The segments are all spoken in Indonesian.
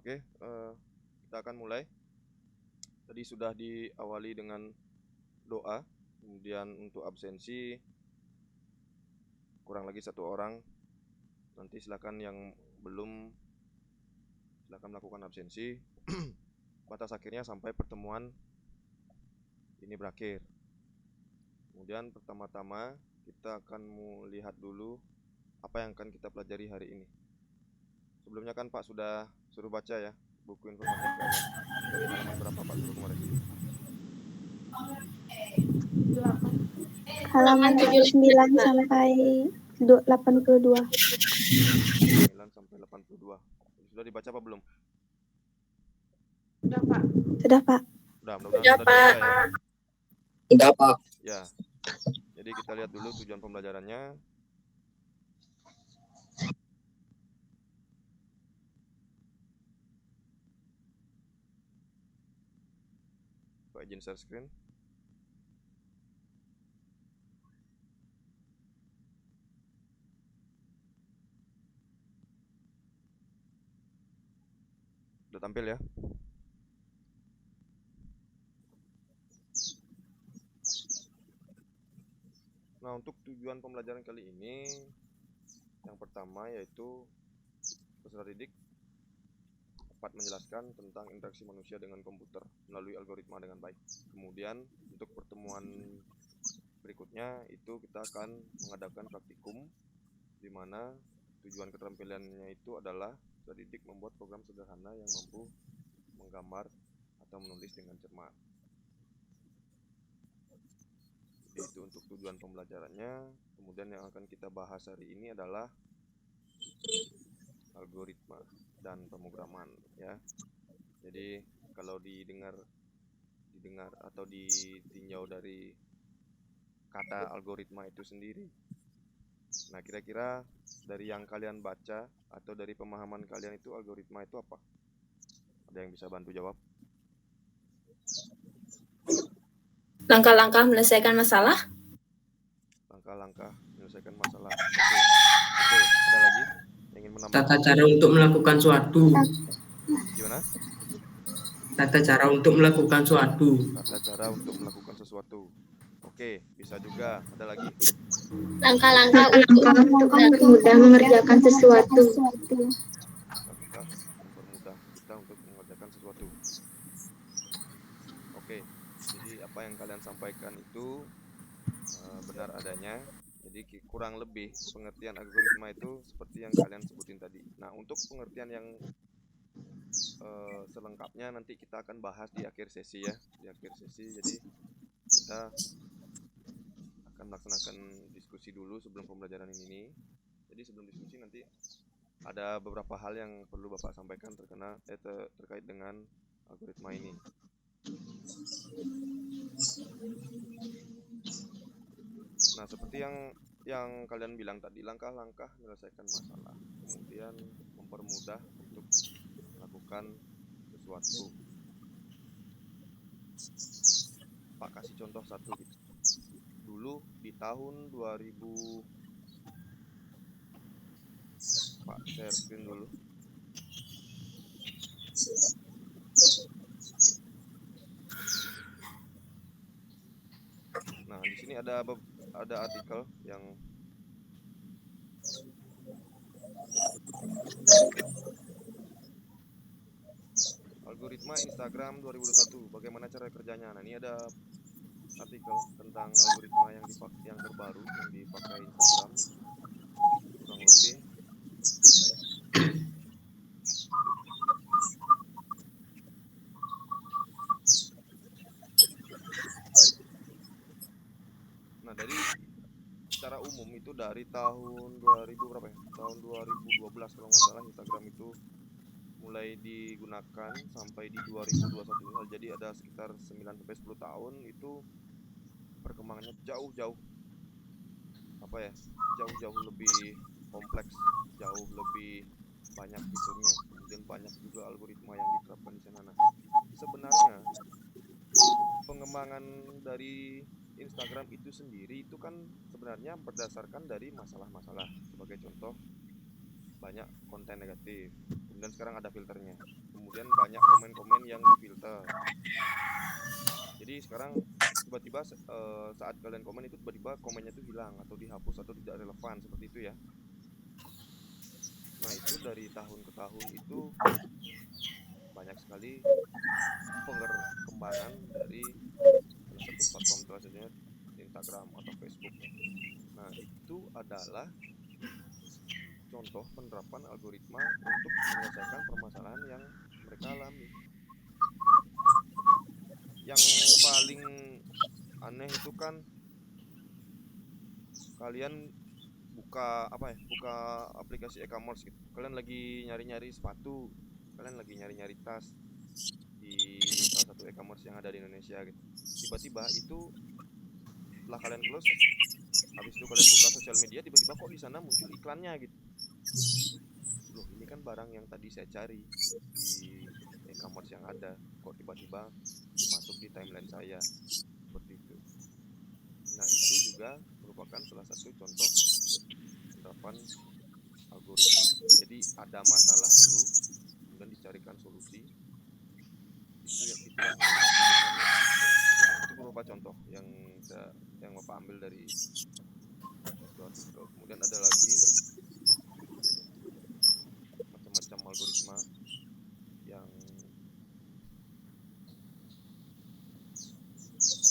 Oke, kita akan mulai. Tadi sudah diawali dengan doa, kemudian untuk absensi kurang lagi 1 orang. Nanti silakan yang belum, silakan melakukan absensi. Batas akhirnya sampai pertemuan ini berakhir. Kemudian pertama-tama kita akan melihat dulu apa yang akan kita pelajari hari ini. Sebelumnya kan Pak sudah suruh baca ya buku informatikanya. Dari halaman berapa Pak suruh kemarin? Halaman 79 sampai 82. 9 sampai 82. Sudah dibaca apa belum? Sudah, Pak. Sudah, Pak. Sudah, mudah-mudahan sudah dibaca ya. Sudah, Pak. Ya. Jadi kita lihat dulu tujuan pembelajarannya. Pak izin share screen. Sudah tampil ya. Nah, untuk tujuan pembelajaran kali ini, yang pertama yaitu peserta didik dapat menjelaskan tentang interaksi manusia dengan komputer melalui algoritma dengan baik. Kemudian untuk pertemuan berikutnya itu kita akan mengadakan praktikum, di mana tujuan keterampilannya itu adalah peserta didik membuat program sederhana yang mampu menggambar atau menulis dengan cermat. Itu untuk tujuan pembelajarannya. Kemudian yang akan kita bahas hari ini adalah algoritma dan pemrograman ya. Jadi kalau didengar atau ditinjau dari kata algoritma itu sendiri. Nah, kira-kira dari yang kalian baca atau dari pemahaman kalian itu algoritma itu apa? Ada yang bisa bantu jawab? Langkah-langkah menyelesaikan masalah. Langkah-langkah menyelesaikan masalah. Oke. Betul. Ada lagi yang ingin menambah? Tata cara untuk melakukan suatu. Gimana? Tata cara untuk melakukan suatu. Tata cara untuk melakukan sesuatu. Oke, bisa juga. Ada lagi? Langkah-langkah untuk mempermudah mengerjakan sesuatu. Langkah mempermudah kita untuk mengerjakan sesuatu. Oke, jadi apa yang kalian sampaikan itu benar adanya. Jadi kurang lebih pengertian algoritma itu seperti yang kalian sebutin tadi. Nah, untuk pengertian yang selengkapnya nanti kita akan bahas di akhir sesi ya. Di akhir sesi, jadi kita akan melaksanakan diskusi dulu sebelum pembelajaran ini. Jadi sebelum diskusi nanti ada beberapa hal yang perlu Bapak sampaikan terkait dengan algoritma ini. Nah, seperti yang kalian bilang tadi, langkah-langkah menyelesaikan masalah, kemudian mempermudah untuk melakukan sesuatu. Pak kasih contoh satu gitu. Dulu di tahun 2000, Pak share screen dulu. Nah, di sini ada artikel yang algoritma Instagram 2021, bagaimana cara kerjanya. Nah, ini ada artikel tentang algoritma yang terbaru yang dipakai Instagram, kurang lebih. Nah, dari secara umum itu dari tahun 2000 berapa ya? Tahun 2012 kalau nggak salah Instagram itu mulai digunakan sampai di 2021 ini. Jadi ada sekitar 9 sampai 10 tahun itu perkembangannya jauh-jauh jauh lebih kompleks, jauh lebih banyak fiturnya, kemudian banyak juga algoritma yang diterapkan di sana. Nah, sebenarnya pengembangan dari Instagram itu sendiri itu kan sebenarnya berdasarkan dari masalah-masalah. Sebagai contoh, banyak konten negatif, kemudian kemudian sekarang ada filternya, kemudian banyak komen-komen yang difilter. Jadi sekarang tiba-tiba saat kalian komen itu tiba-tiba komennya itu hilang atau dihapus atau tidak relevan seperti itu ya. Nah itu dari tahun ke tahun itu banyak sekali perkembangan dari salah satu platform salah satunya Instagram atau Facebook. Nah itu adalah contoh penerapan algoritma untuk menyelesaikan permasalahan yang mereka alami. Yang paling aneh itu kan kalian buka aplikasi e-commerce gitu. Kalian lagi nyari-nyari sepatu, kalian lagi nyari-nyari tas di salah satu e-commerce yang ada di Indonesia gitu. Tiba-tiba itu setelah kalian close, habis itu kalian buka sosial media, tiba-tiba kok di sana muncul iklannya gitu. Loh, ini kan barang yang tadi saya cari di e-commerce yang ada, kok tiba-tiba masuk di timeline saya seperti itu. Nah itu juga merupakan salah satu contoh penerapan algoritma. Jadi ada masalah dulu, kemudian dicarikan solusi. Itulah itu beberapa contoh yang Bapak ambil dari suatu artikel. Kemudian ada lagi macam-macam algoritma yang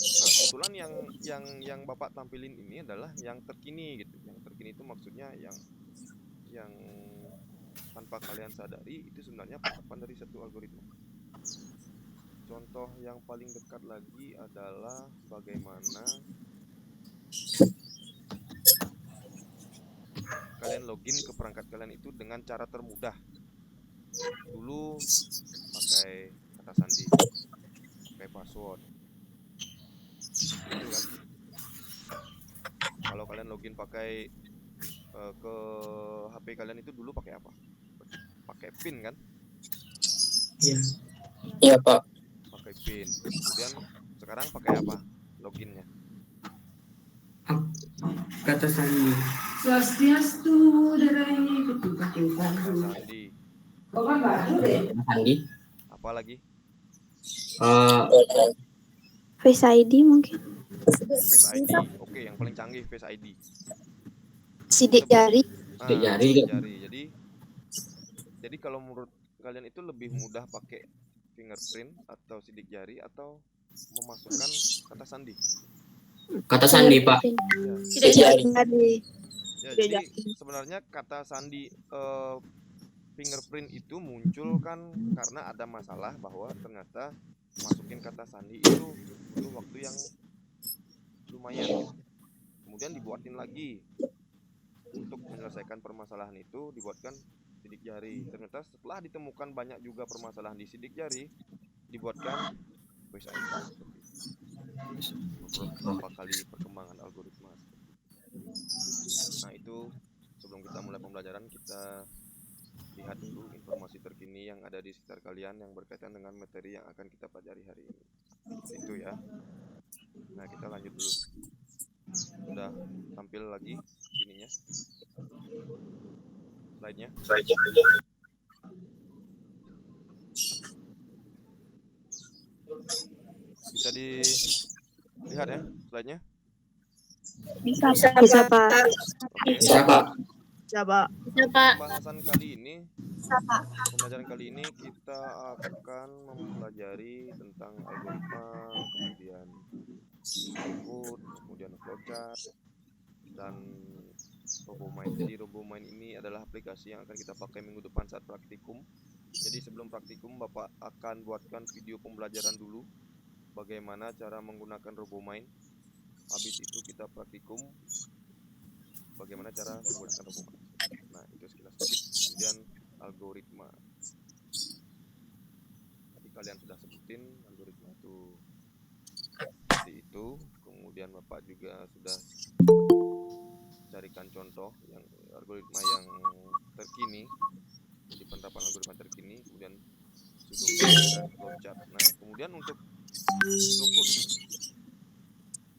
kebetulan yang Bapak tampilin ini adalah yang terkini gitu. Yang terkini itu maksudnya yang tanpa kalian sadari itu sebenarnya penerapan dari satu algoritma. Contoh yang paling dekat lagi adalah bagaimana kalian login ke perangkat kalian itu dengan cara termudah. Dulu pakai kata sandi, pakai password. Itu kan. Kalau kalian login pakai ke HP kalian itu dulu pakai apa? Pakai PIN kan? Iya. Iya, Pak. Pakai PIN. Kemudian sekarang pakai apa? Loginnya. Kata sandi. Swastiastu darahnya itu pakai Sandi. Sandi. Apa lagi? Face ID mungkin. Face ID. Oke, yang paling canggih Face ID. Sidik jari. Sidik jari. Jadi kalau menurut kalian itu lebih mudah pakai fingerprint atau sidik jari atau memasukkan kata sandi? Kata sandi, Pak. Sidik jari. Ya, jadi sebenarnya kata sandi fingerprint itu muncul kan karena ada masalah bahwa ternyata masukin kata sandi itu butuh waktu yang lumayan gitu. Kemudian dibuatin lagi untuk menyelesaikan permasalahan itu, dibuatkan sidik jari. Ternyata setelah ditemukan banyak juga permasalahan di sidik jari, dibuatkan Face ID. Beberapa kali perkembangan algoritma. Nah itu sebelum kita mulai pembelajaran, kita lihat dulu informasi terkini yang ada di sekitar kalian yang berkaitan dengan materi yang akan kita pelajari hari ini. Itu ya. Nah kita lanjut dulu. Udah tampil lagi ininya, slide-nya. Bisa dilihat ya slide-nya? Bisa Pak. Bisa, Pak. Pembahasan kali ini, pembelajaran kali ini kita akan mempelajari tentang algoritma, kemudian input, kemudian flowchart, dan RoboMind. Jadi RoboMind ini adalah aplikasi yang akan kita pakai minggu depan saat praktikum. Jadi sebelum praktikum Bapak akan buatkan video pembelajaran dulu bagaimana cara menggunakan RoboMind. Habis itu kita praktikum bagaimana cara menggunakan RoboMind. Nah itu sekilas sedikit. Kemudian algoritma. Tadi kalian sudah sebutin algoritma itu seperti itu. Kemudian Bapak juga sudah carikan contoh yang algoritma yang terkini, jadi penerapan algoritma terkini, kemudian pseudocode dan flowchart. Nah kemudian untuk pseudocode,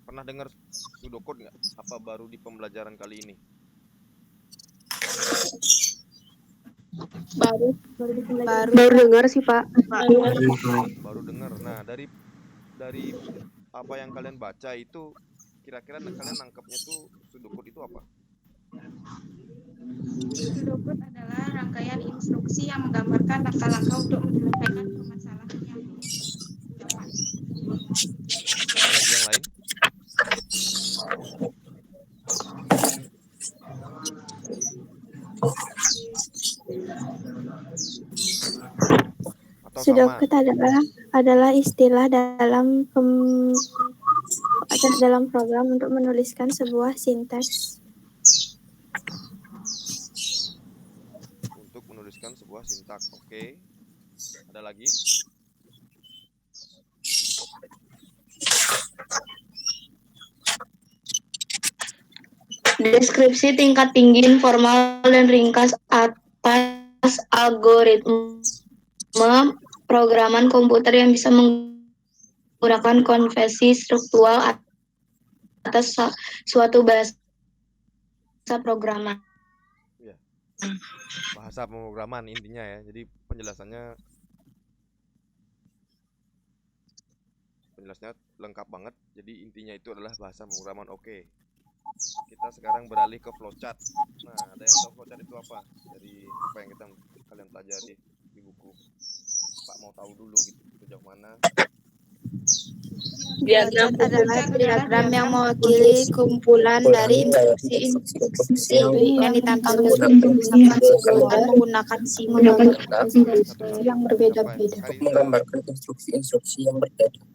pernah dengar pseudocode nggak? Apa baru di pembelajaran kali ini? Baru dengar sih Pak. Baru dengar. Nah, dari apa yang kalian baca itu kira-kira kalian nangkepnya tuh sudukut itu apa? Sudokut adalah rangkaian instruksi yang menggambarkan langkah-langkah untuk menyelesaikan permasalahan yang dapat. Ada lagi yang lain? Atau sama? Sudokut adalah istilah dalam program untuk menuliskan sebuah sinteks. Untuk menuliskan sebuah sintaks. Oke. Ada lagi? Deskripsi tingkat tinggi informal dan ringkas atas algoritma programan komputer yang bisa menggunakan konvensi struktural atas suatu bahasa programan. Ya. Bahasa pemrograman intinya ya. Jadi penjelasannya lengkap banget. Jadi intinya itu adalah bahasa pemrograman. Oke. Kita sekarang beralih ke flowchart. Nah, ada yang tahu flowchart itu apa? Dari apa yang kalian pelajari di buku. Pak mau tahu dulu gitu, sejauh mana? Diagram adalah diagram yang mewakili kumpulan dari instruksi yang ditampilkan menggunakan simbol yang berbeda-beda. Menggambarkan instruksi-instruksi yang berbeda.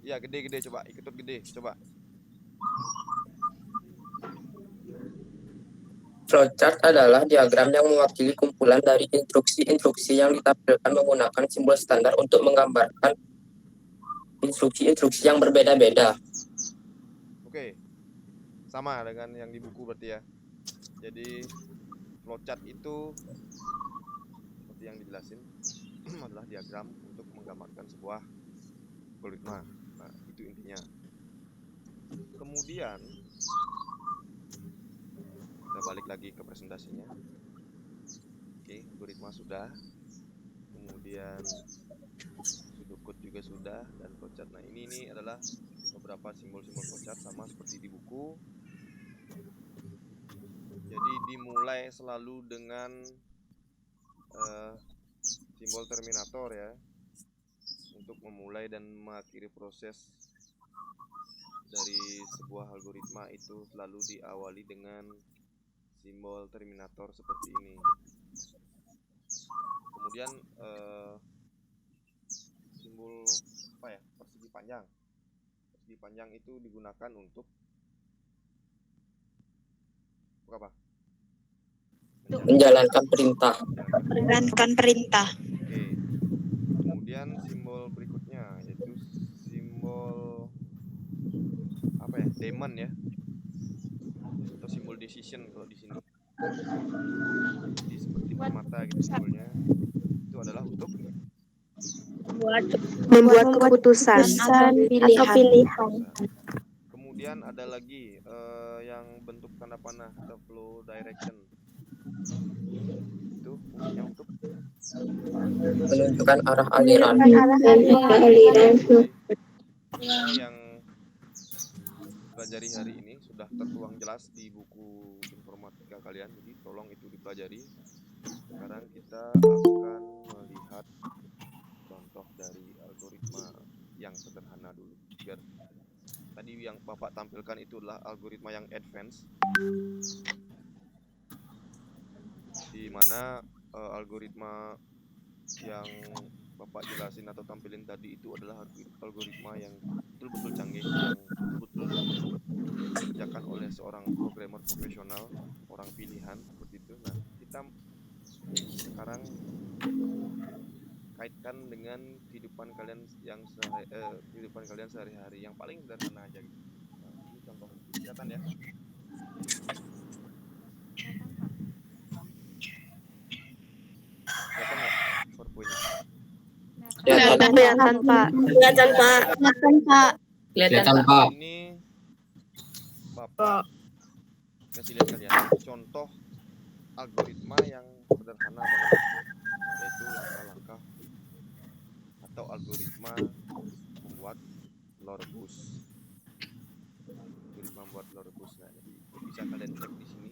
Ya, gede coba, ikut gede, coba. Flowchart adalah diagram yang mewakili kumpulan dari instruksi-instruksi yang ditampilkan menggunakan simbol standar untuk menggambarkan instruksi-instruksi yang berbeda-beda. Oke. Sama dengan yang di buku berarti ya. Jadi flowchart itu seperti yang dijelasin adalah diagram untuk menggambarkan sebuah algoritma. Nah, itu intinya. Kemudian kita balik lagi ke presentasinya. Oke, algoritma sudah. Kemudian sudokut juga sudah dan flowchart. Nah, ini adalah beberapa simbol-simbol flowchart sama seperti di buku. Jadi dimulai selalu dengan simbol terminator ya. Untuk memulai dan mengakhiri proses dari sebuah algoritma itu selalu diawali dengan simbol terminator seperti ini. Kemudian simbol apa ya, persegi panjang. Persegi panjang itu digunakan untuk apa? Menjalankan perintah. Menjalankan perintah. Oke. Kemudian simbol berikutnya yaitu simbol apa ya? Daemon ya. Atau simbol decision kalau di sini. Jadi seperti permata gitu simbolnya. Itu adalah untuk Membuat keputusan atau pilihan. Kemudian ada lagi yang bentuk tanda panah atau flow direction. Itu fungsinya untuk Menunjukkan arah aliran. yang pelajari hari ini sudah tertuang jelas di buku informatika kalian, jadi tolong itu dipelajari. Sekarang kita akan melihat contoh dari algoritma yang sederhana dulu, biar tadi yang Bapak tampilkan itu adalah algoritma yang advance, di mana algoritma yang Bapak jelasin atau tampilin tadi itu adalah algoritma yang betul-betul canggih, yang betul-betul dikerjakan oleh seorang programmer profesional, orang pilihan seperti itu. Nah, kita sekarang kaitkan dengan kehidupan kalian yang sehari-hari yang paling sederhana aja gitu. Nah, ini contoh kelihatan ya. Kelihatan nggak PowerPoint-nya? Kelihatan Pak. Kelihatan Pak. Ini Bapak kasih lihat kalian contoh algoritma yang sederhana banget, yaitu langkah-langkah atau algoritma membuat telur rebus. Nah, jadi bisa kalian cek di sini.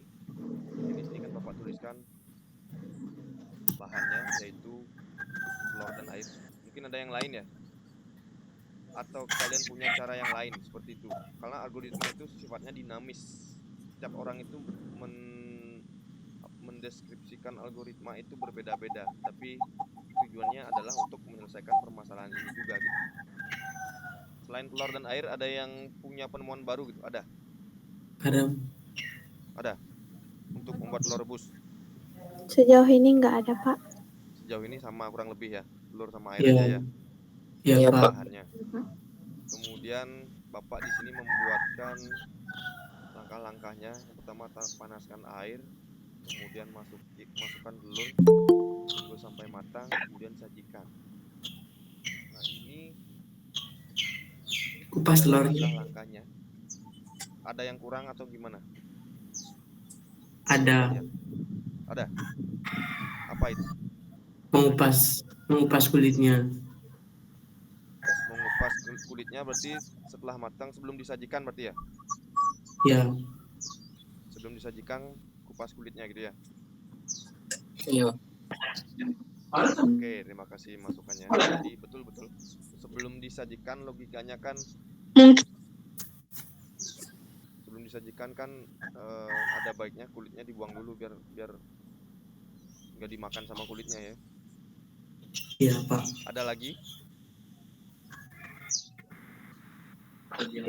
Di sini kan Bapak tuliskan bahannya yaitu telur dan air. Mungkin ada yang lain ya? Atau kalian punya cara yang lain seperti itu? Karena algoritma itu sifatnya dinamis. Setiap orang itu mendeskripsikan algoritma itu berbeda-beda, tapi tujuannya adalah untuk menyelesaikan permasalahan ini juga gitu. Selain telur dan air, ada yang punya penemuan baru gitu? Ada? Ada? Untuk membuat telur rebus? Sejauh ini nggak ada, Pak. Sejauh ini sama kurang lebih ya? Telur sama air Iya. aja ya? Iya, Pak. Bahannya. Kemudian Bapak di sini membuatkan langkah-langkahnya. Yang pertama panaskan air, kemudian masukkan telur, tunggu sampai matang, kemudian sajikan. Nah, ini Kupas telurnya. langkah-langkahnya. Ada yang kurang atau gimana? Ada. Ada? Apa itu? Mengupas kulitnya. Mengupas kulitnya berarti setelah matang, sebelum disajikan berarti ya? Ya. Sebelum disajikan kupas kulitnya gitu ya? Iya. Oke, terima kasih masukannya. Jadi betul-betul sebelum disajikan, logikanya kan sebelum disajikan kan ada baiknya kulitnya dibuang dulu biar nggak dimakan sama kulitnya ya. Iya, Pak. Ada lagi?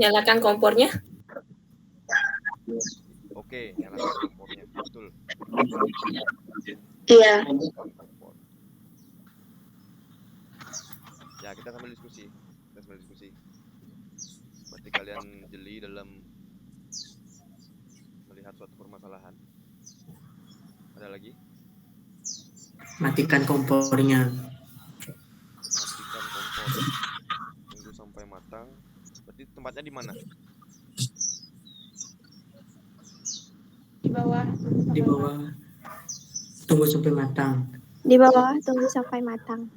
Nyalakan kompornya. Oke, nyalakan kompornya. Betul. Iya. Kompor. Ya, kita sambil diskusi. Berarti kalian jeli dalam melihat suatu permasalahan. Ada lagi? Matikan kompornya. Matikan kompor. Tunggu sampai matang. Berarti tempatnya di mana? Di bawah. Di bawah. Tunggu sampai matang. Di bawah tunggu sampai matang.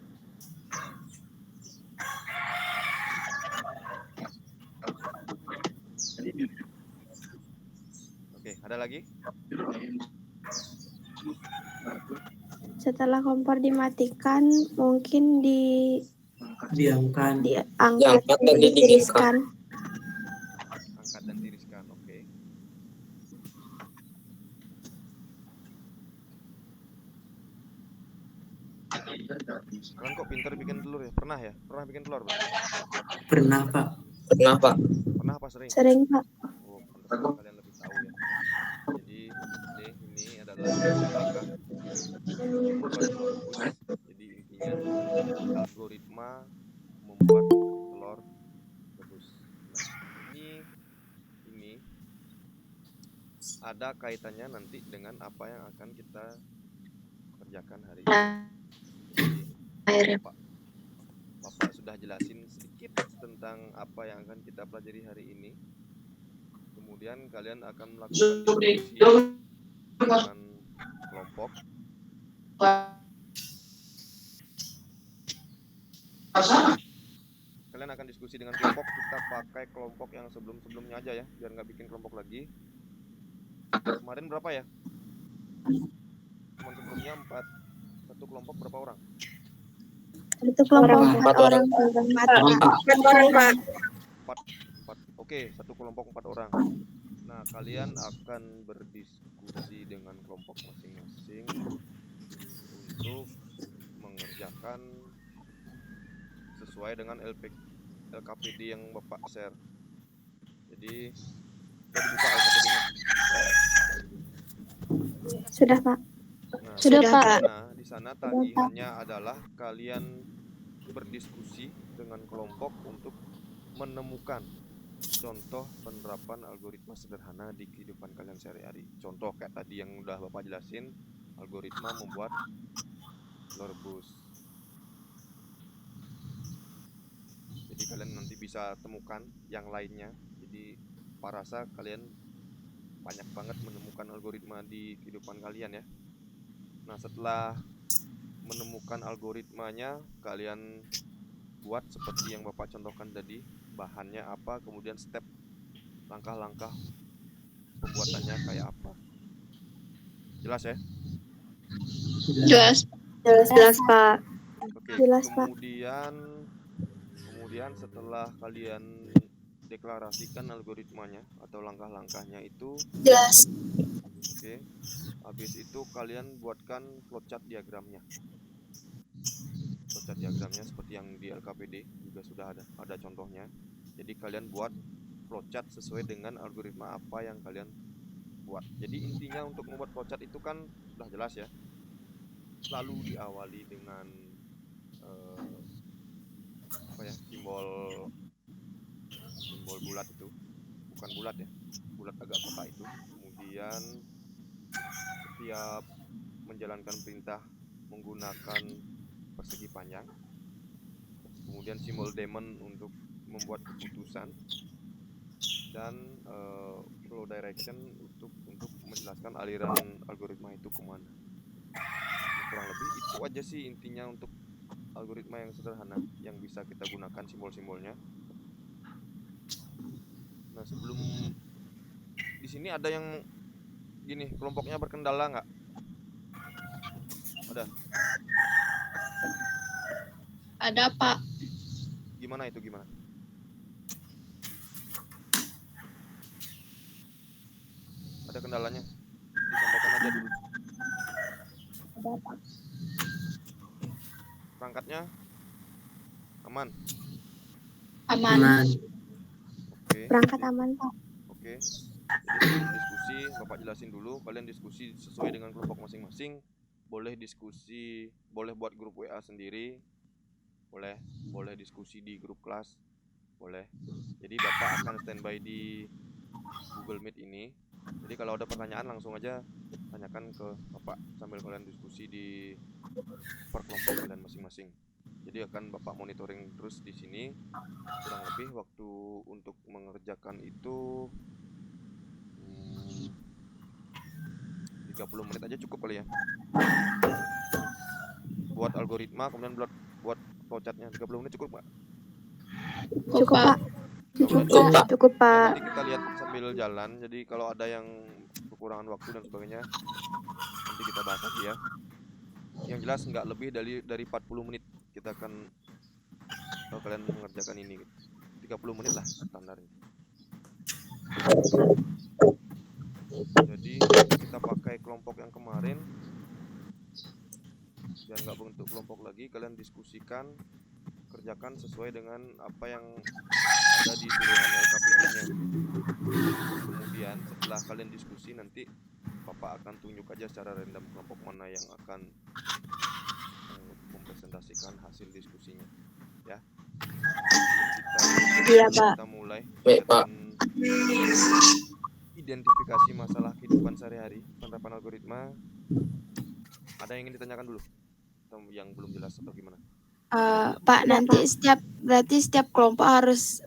Oke, ada lagi? Setelah kompor dimatikan, mungkin Diamkan. diangkat Diangkat dan dan ditiriskan. Angkat dan tiriskan, oke. Kalian kok pintar bikin telur ya? Pernah ya? Pernah bikin telur, Pak? Pernah, Pak. Pernah, Pak. Pernah apa sering? Sering, Pak. Oh, pantas kalian lebih tahu ya. Jadi, ini adalah langkah membuat telur rebus. Jadi intinya algoritma membuat telur rebus. Nah, ini ada kaitannya nanti dengan apa yang akan kita kerjakan hari ini. Jadi, Bapak sudah jelasin sedikit tentang apa yang akan kita pelajari hari ini. Kemudian kalian akan melakukan diskusi dengan kelompok. Kalian akan diskusi dengan kelompok. Kita pakai kelompok yang sebelum-sebelumnya aja ya, biar nggak bikin kelompok lagi. Kemarin berapa ya? Teman sebelumnya 4. Satu kelompok berapa orang? Satu kelompok 4 orang. 4 orang, Pak. 4. Oke, satu kelompok 4 orang. Nah, kalian akan berdiskusi dengan kelompok masing-masing untuk mengerjakan sesuai dengan LKPD yang Bapak share. Jadi, sudah dibuka LKPD-nya? Sudah, Pak. Nah, Sudah, Pak. Nah, di sana tagihannya adalah kalian berdiskusi dengan kelompok untuk menemukan contoh penerapan algoritma sederhana di kehidupan kalian sehari-hari. Contoh kayak tadi yang udah Bapak jelasin, algoritma membuat telur rebus. Jadi kalian nanti bisa temukan yang lainnya. Jadi Pak rasa kalian banyak banget menemukan algoritma di kehidupan kalian ya. Nah, setelah menemukan algoritmanya, kalian buat seperti yang Bapak contohkan tadi, bahannya apa, kemudian step langkah-langkah pembuatannya kayak apa. Jelas ya? Jelas. Jelas, Pak. Oke, Jelas, Pak. kemudian setelah kalian deklarasikan algoritmanya atau langkah-langkahnya itu, Jelas. oke, habis itu kalian buatkan flowchart diagramnya. Flowchart diagramnya seperti yang di LKPD juga sudah ada contohnya. Jadi kalian buat flowchart sesuai dengan algoritma apa yang kalian buat. Jadi intinya untuk membuat flowchart itu kan sudah jelas ya. Selalu diawali dengan simbol bulat itu, bukan bulat ya, bulat agak kotak itu. Kemudian setiap menjalankan perintah menggunakan persegi panjang. Kemudian simbol diamond untuk membuat keputusan, dan flow direction untuk menjelaskan aliran algoritma itu kemana. Kurang lebih itu aja sih intinya untuk algoritma yang sederhana yang bisa kita gunakan simbol-simbolnya. Nah, sebelum di sini ada yang gini, kelompoknya berkendala nggak? Ada? Ada, Pak. Gimana itu, gimana? Ada kendalanya? Disampaikan aja dulu. Ada, Pak. Perangkatnya aman? Aman. Aman. Oke. Perangkat aman, Pak. Oke. Jadi sebelum diskusi, Bapak jelasin dulu, kalian diskusi sesuai dengan kelompok masing-masing. Boleh diskusi, boleh buat grup WA sendiri, boleh diskusi di grup kelas, boleh. Jadi Bapak akan standby di Google Meet ini. Jadi kalau ada pertanyaan langsung aja tanyakan ke Bapak sambil kalian diskusi di per kelompok kalian masing-masing. Jadi akan Bapak monitoring terus di sini. Kurang lebih waktu untuk mengerjakan itu 30 menit aja cukup kali ya. Buat algoritma, kemudian buat flowchartnya 30 menit cukup nggak? Cukup, Pak. Cukup, Cukup, Pak. Pak. Cukup, Pak. Nanti kita lihat sambil jalan. Jadi kalau ada yang kekurangan waktu dan sebagainya, nanti kita bahas lagi ya. Yang jelas nggak lebih dari 40 menit kita akan, kalau kalian mengerjakan ini, 30 menit lah standarnya. Jadi kita pakai kelompok yang kemarin, biar nggak bentuk kelompok lagi. Kalian diskusikan, kerjakan sesuai dengan apa yang ada di turunan LKPD-nya. Kemudian setelah kalian diskusi, nanti Bapak akan tunjuk aja secara random kelompok mana yang akan mempresentasikan hasil diskusinya, ya. Iya, Pak. Kita mulai Baik, Pak. dengan identifikasi masalah kehidupan sehari-hari penerapan algoritma. Ada yang ingin ditanyakan dulu atau yang belum jelas atau gimana? Pak, nanti berarti setiap kelompok harus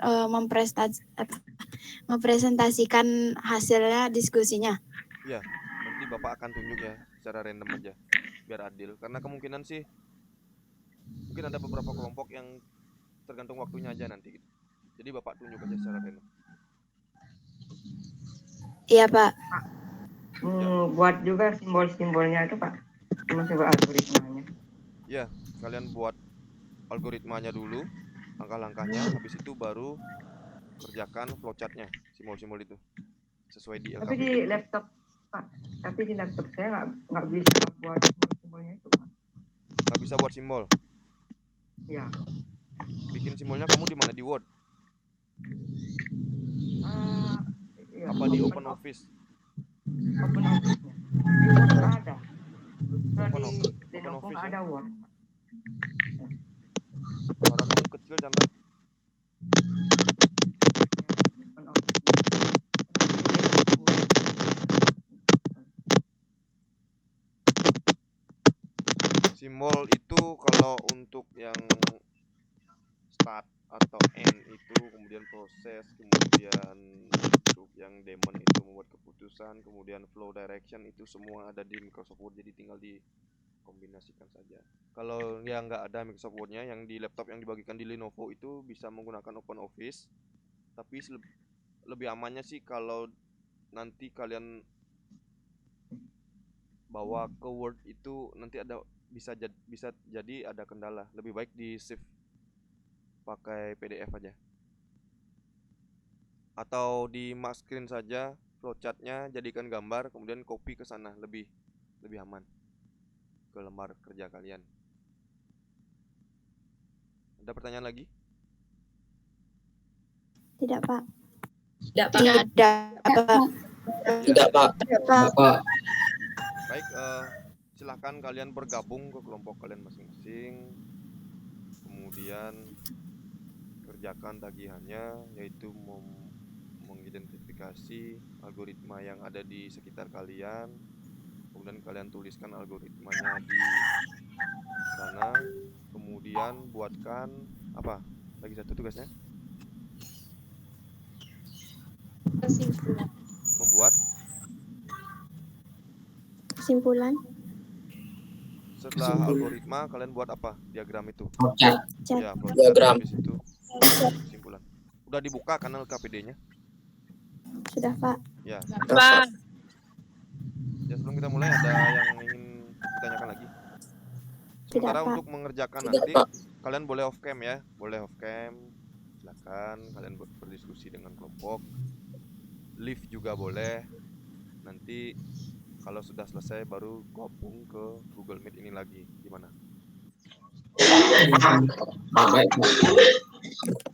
mempresentasikan hasilnya diskusinya. Iya, nanti Bapak akan tunjuk ya secara random aja biar adil, karena kemungkinan sih mungkin ada beberapa kelompok yang tergantung waktunya aja nanti gitu. Jadi Bapak tunjuk aja secara random. Iya, Pak. Buat juga simbol-simbolnya itu, Pak. Simbol algoritmanya. Ya, kalian buat algoritmanya dulu, langkah-langkahnya, habis itu baru kerjakan flowchartnya, simbol-simbol itu sesuai di LKPD. Tapi di laptop, Pak. Tapi di laptop saya nggak bisa buat simbol-simbolnya itu, Pak. Nggak bisa buat simbol? Ya. Bikin simbolnya kamu di mana? Di Word? Ya, apa di Open Office? Open Office-nya. Di Word nggak ada. Kalau di Lenovo nggak ada Word. Suara kamu kecil, Chandra. Open Office. Simbol itu kalau untuk yang start atau end itu, kemudian proses, kemudian untuk yang daemon itu membuat keputusan, kemudian flow direction itu semua ada di Microsoft Word. Jadi tinggal di kombinasikan saja. Kalau yang nggak ada Microsoft Word-nya, yang di laptop yang dibagikan di Lenovo itu bisa menggunakan OpenOffice. Tapi lebih amannya sih kalau nanti kalian bawa ke Word itu nanti ada bisa jadi ada kendala. Lebih baik di save pakai PDF aja. Atau di mark screen saja flowchart-nya, jadikan gambar kemudian copy ke sana, lebih aman ke lembar kerja kalian. Ada pertanyaan lagi? Tidak, Pak. Tidak, Pak. Tidak, Pak. Pak. Baik, silahkan kalian bergabung ke kelompok kalian masing-masing. Kemudian kerjakan tagihannya, yaitu mengidentifikasi algoritma yang ada di sekitar kalian. Kemudian kalian tuliskan algoritmanya di sana. Kemudian buatkan apa? Lagi satu tugasnya? Kesimpulan. Membuat Kesimpulan. setelah algoritma kalian buat apa? Diagram itu. Flowchart. Ya, flowchart. Diagram. Habis itu kesimpulan. Udah dibuka kanal KPD-nya? Sudah, Pak. Ya. Pak. Ya, sebelum kita mulai ada yang ingin ditanyakan lagi? Sementara Pak. untuk mengerjakan Tidak, nanti Pak. kalian boleh off cam ya, boleh off cam. Silakan kalian berdiskusi dengan kelompok. Live juga boleh. Nanti kalau sudah selesai baru gabung ke Google Meet ini lagi. Gimana? Baik, Pak.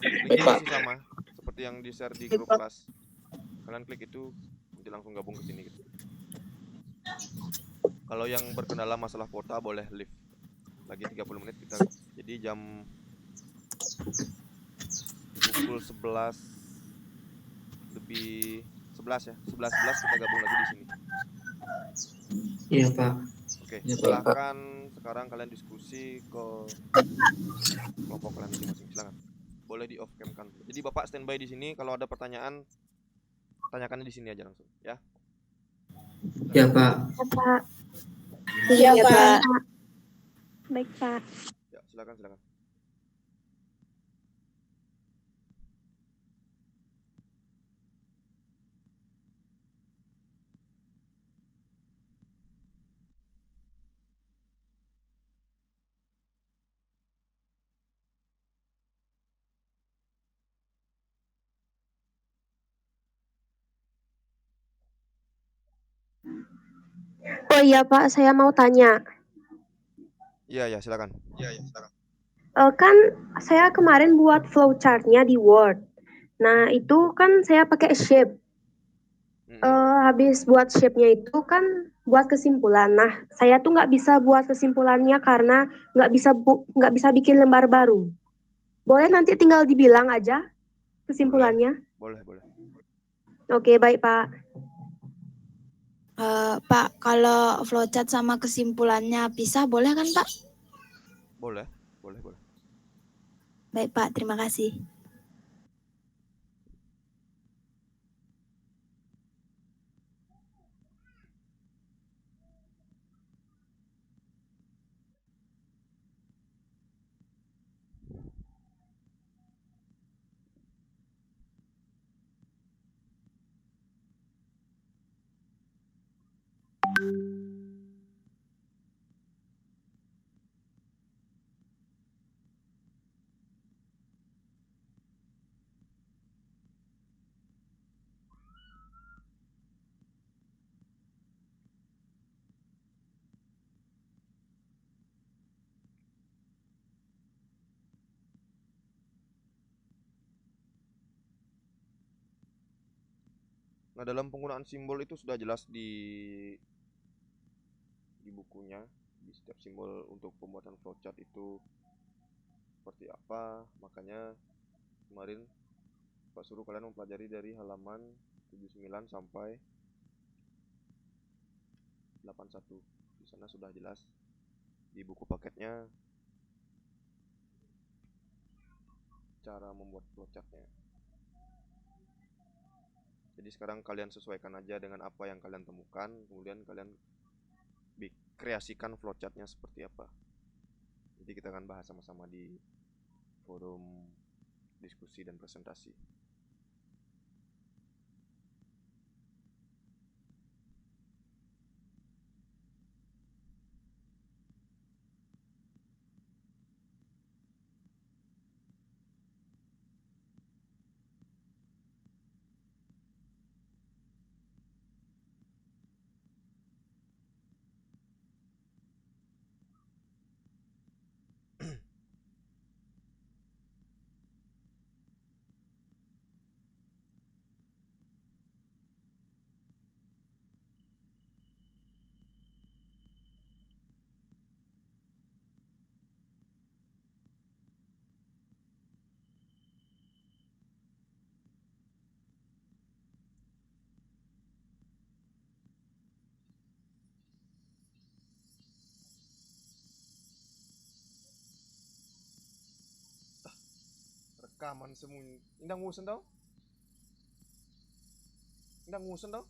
Linknya masih sama seperti yang di share di grup kelas. Kalian klik itu nanti langsung gabung ke sini gitu. Kalau yang berkendala masalah kuota boleh live lagi 30 menit kita. Jadi jam pukul 11 lebih 11 ya, 11 kita gabung lagi di sini. Iya, Pak. Oke, Ya, Pak. silahkan sekarang kalian diskusi ke kelompok kalian masing-masing. Silakan. Boleh di off cam kan. Jadi Bapak standby di sini, kalau ada pertanyaan tanyakan di sini aja langsung ya. Ya, Pak. Ya, Pak. Iya, Pak. Baik, Pak. Ya, silakan. Oh iya Pak, saya mau tanya. Iya, silakan. Kan saya kemarin buat flowchart-nya di Word. Nah itu kan saya pakai shape. Habis buat shape-nya itu kan buat kesimpulan. Nah saya tuh nggak bisa buat kesimpulannya karena nggak bisa bikin lembar baru. Boleh nanti tinggal dibilang aja kesimpulannya. Boleh. Oke, baik Pak. Pak, kalau flowchart sama kesimpulannya pisah boleh kan, Pak? Boleh. Baik, Pak. Terima kasih. Nah, dalam penggunaan simbol itu sudah jelas di bukunya, di setiap simbol untuk pembuatan flowchart itu seperti apa. Makanya kemarin Pak suruh kalian mempelajari dari halaman 79 sampai 81. Di sana sudah jelas di buku paketnya cara membuat flowchartnya. Jadi sekarang kalian sesuaikan aja dengan apa yang kalian temukan, kemudian kalian kreasikan flowchartnya seperti apa. Jadi kita akan bahas sama-sama di forum diskusi dan presentasi. Rekaman semuanya. Indang ngusen tau? Indang ngusen tau?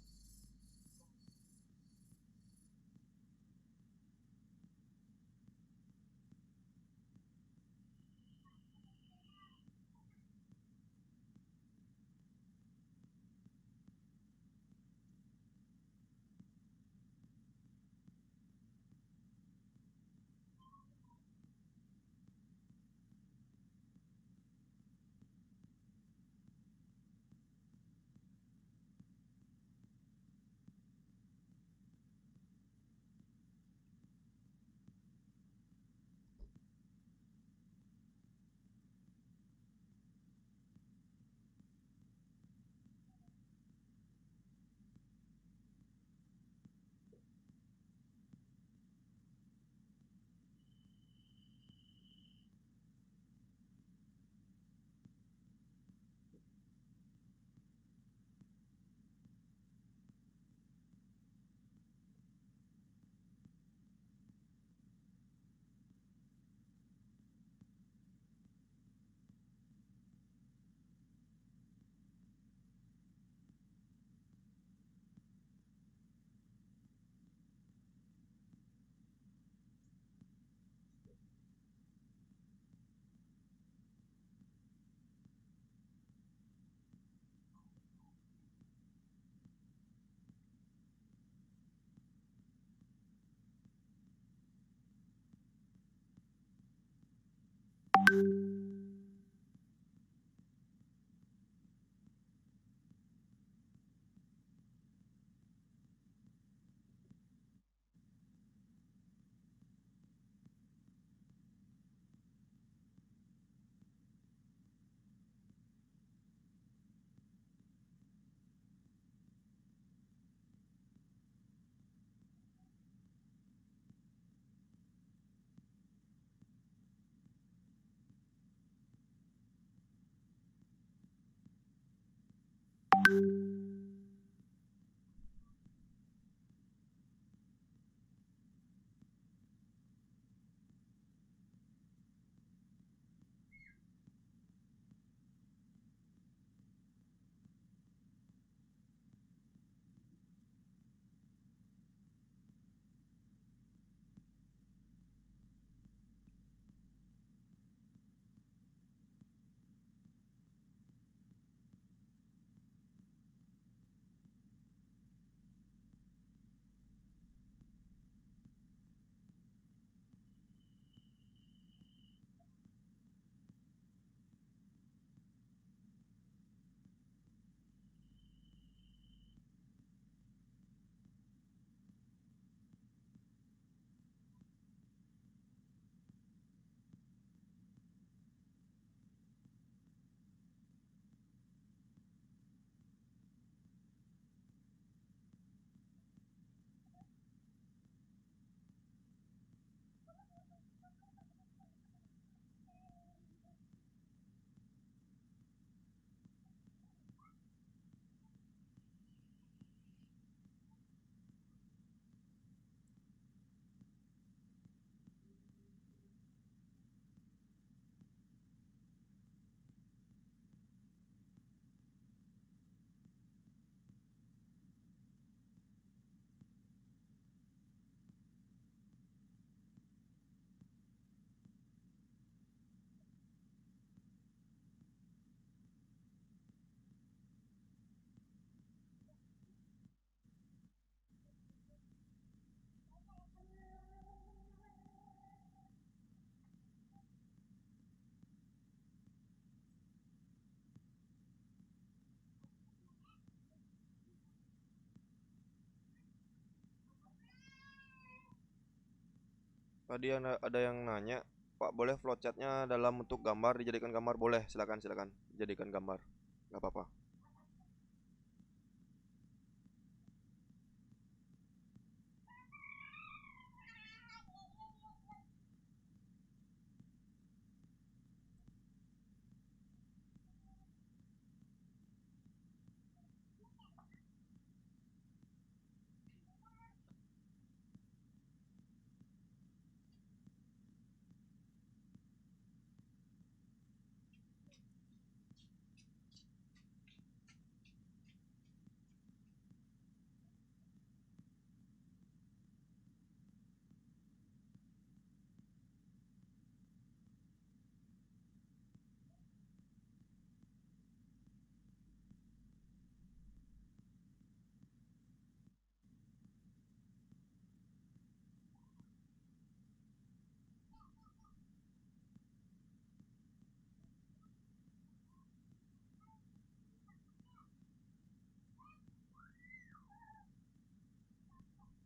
Tadi ada yang nanya, Pak, boleh flowchartnya dalam bentuk gambar dijadikan gambar? Boleh, silakan silakan jadikan gambar, nggak apa-apa.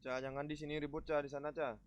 Ca, jangan di sini ribut, Ca, di sana, Ca.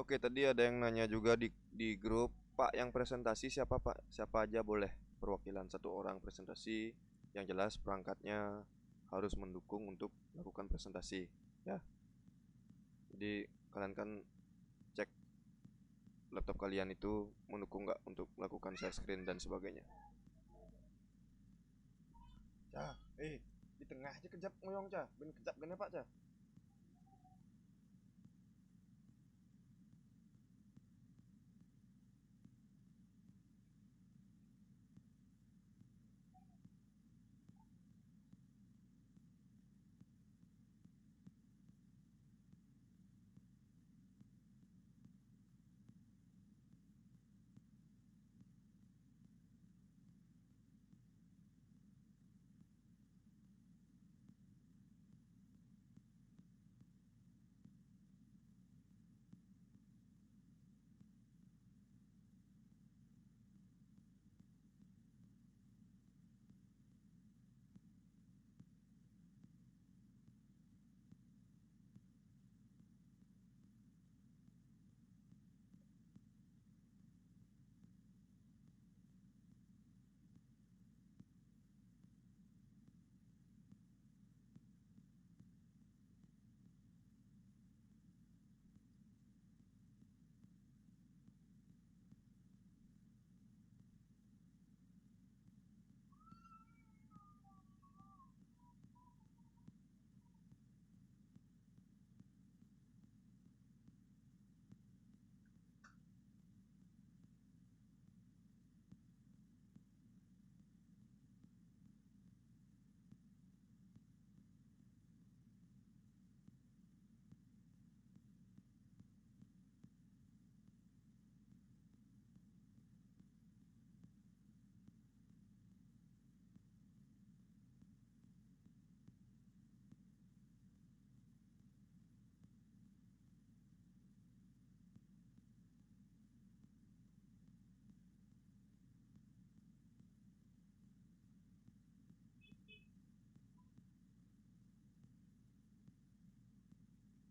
Oke, tadi ada yang nanya juga di grup, Pak, yang presentasi siapa, Pak? Siapa aja boleh perwakilan, 1 orang presentasi. Yang jelas perangkatnya harus mendukung untuk melakukan presentasi, ya. Jadi kalian kan cek laptop kalian itu mendukung nggak untuk melakukan share screen dan sebagainya. Cah, di tengah aja kejap ngoyong, Cah. Ben kejap gini, Pak, Cah.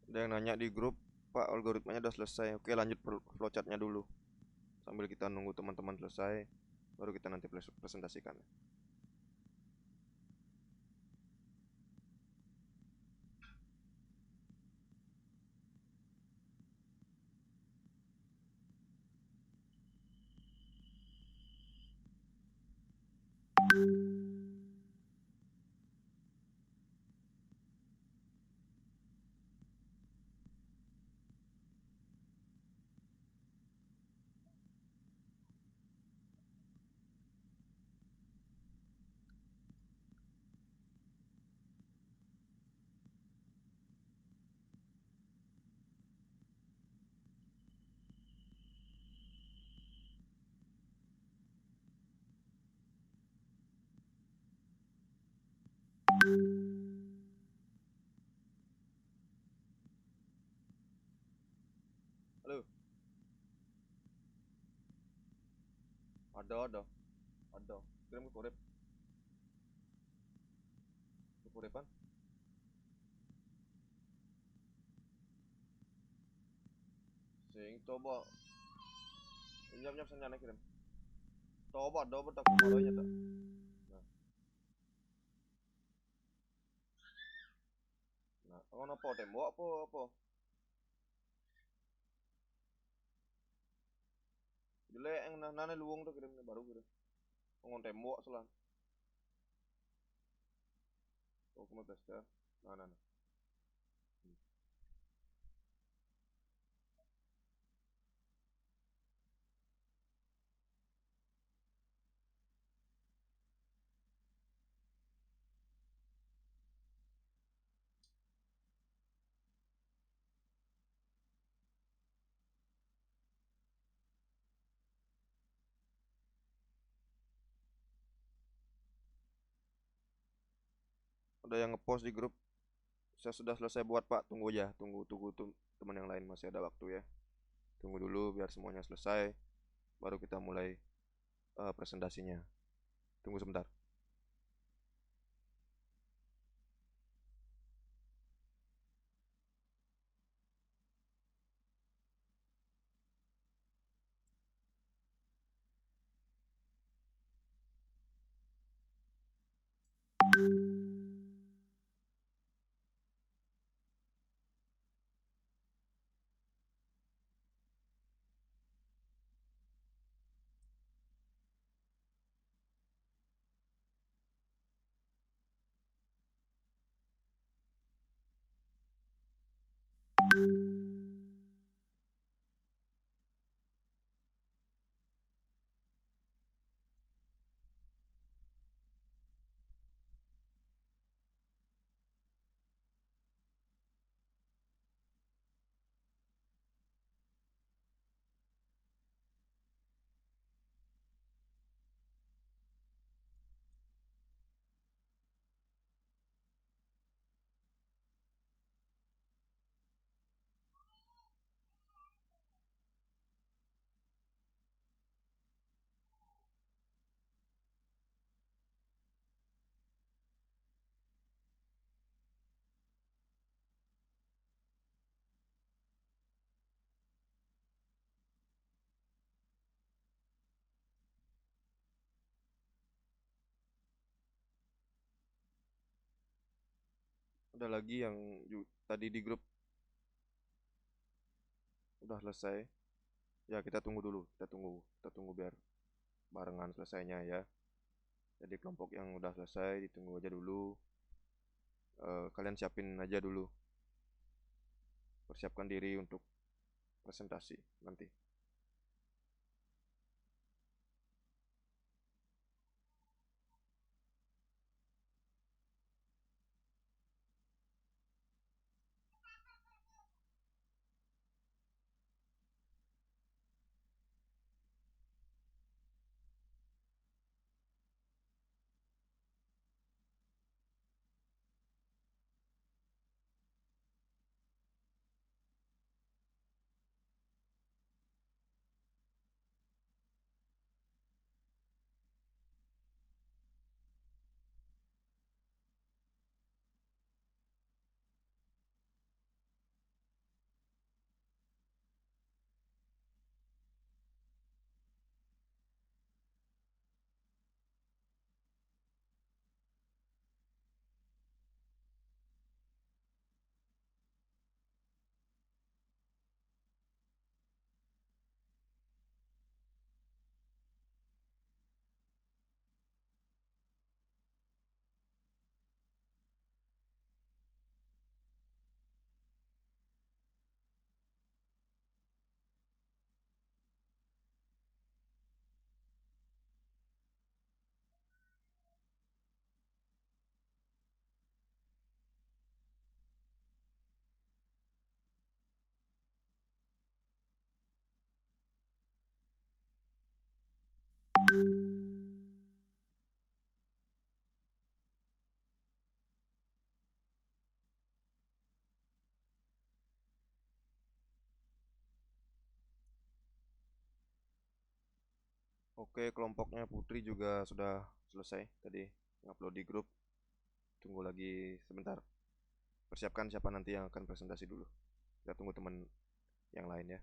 Ada yang nanya di grup, Pak, algoritmanya udah selesai. Oke, lanjut flowchartnya dulu. Sambil kita nunggu teman-teman selesai, baru kita nanti presentasikan. Halo. Ada. Kirim ke korep. Ke korepan. Sing coba. Nyap senyane kirim. Coba ada betak kemaronya tak. Nah, ngono apa tembok apa? Jelek yang nane luwung tuh kirim baru kirim. Ngon tembok selan. Oh, kuma tester. Nah. Ada yang ngepost di grup, saya sudah selesai buat, Pak, tunggu aja, tunggu teman yang lain masih ada waktu ya, tunggu dulu biar semuanya selesai baru kita mulai presentasinya, tunggu sebentar. Ada lagi yang tadi di grup udah selesai. Ya kita tunggu dulu, kita tunggu biar barengan selesainya ya. Jadi kelompok yang udah selesai ditunggu aja dulu. Kalian siapin aja dulu, persiapkan diri untuk presentasi nanti. Oke, kelompoknya Putri juga sudah selesai tadi ngupload di grup. Tunggu lagi sebentar. Persiapkan siapa nanti yang akan presentasi dulu. Kita tunggu teman yang lain ya.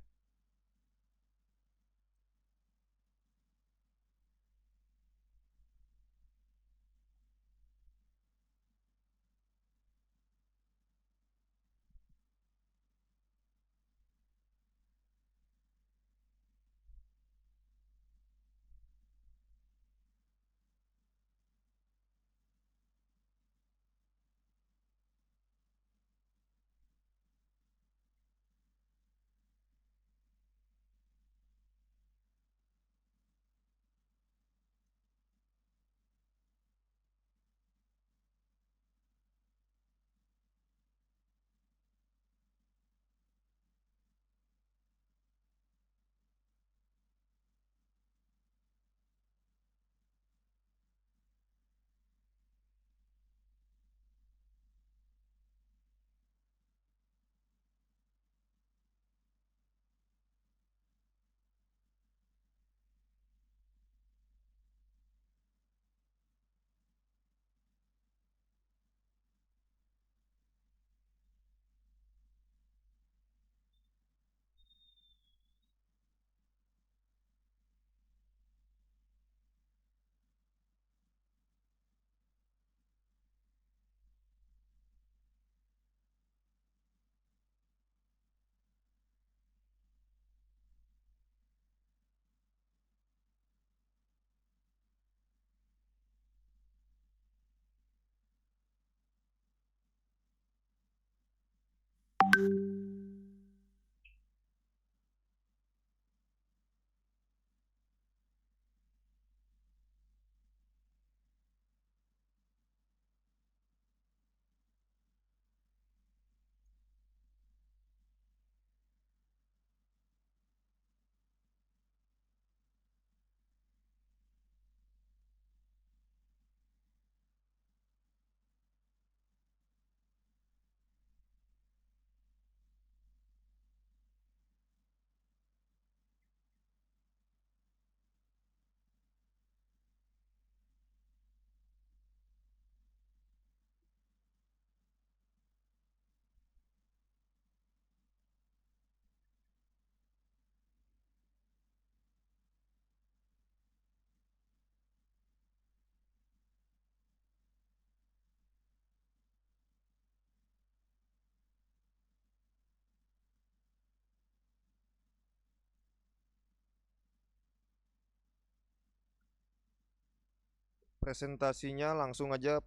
presentasinya langsung aja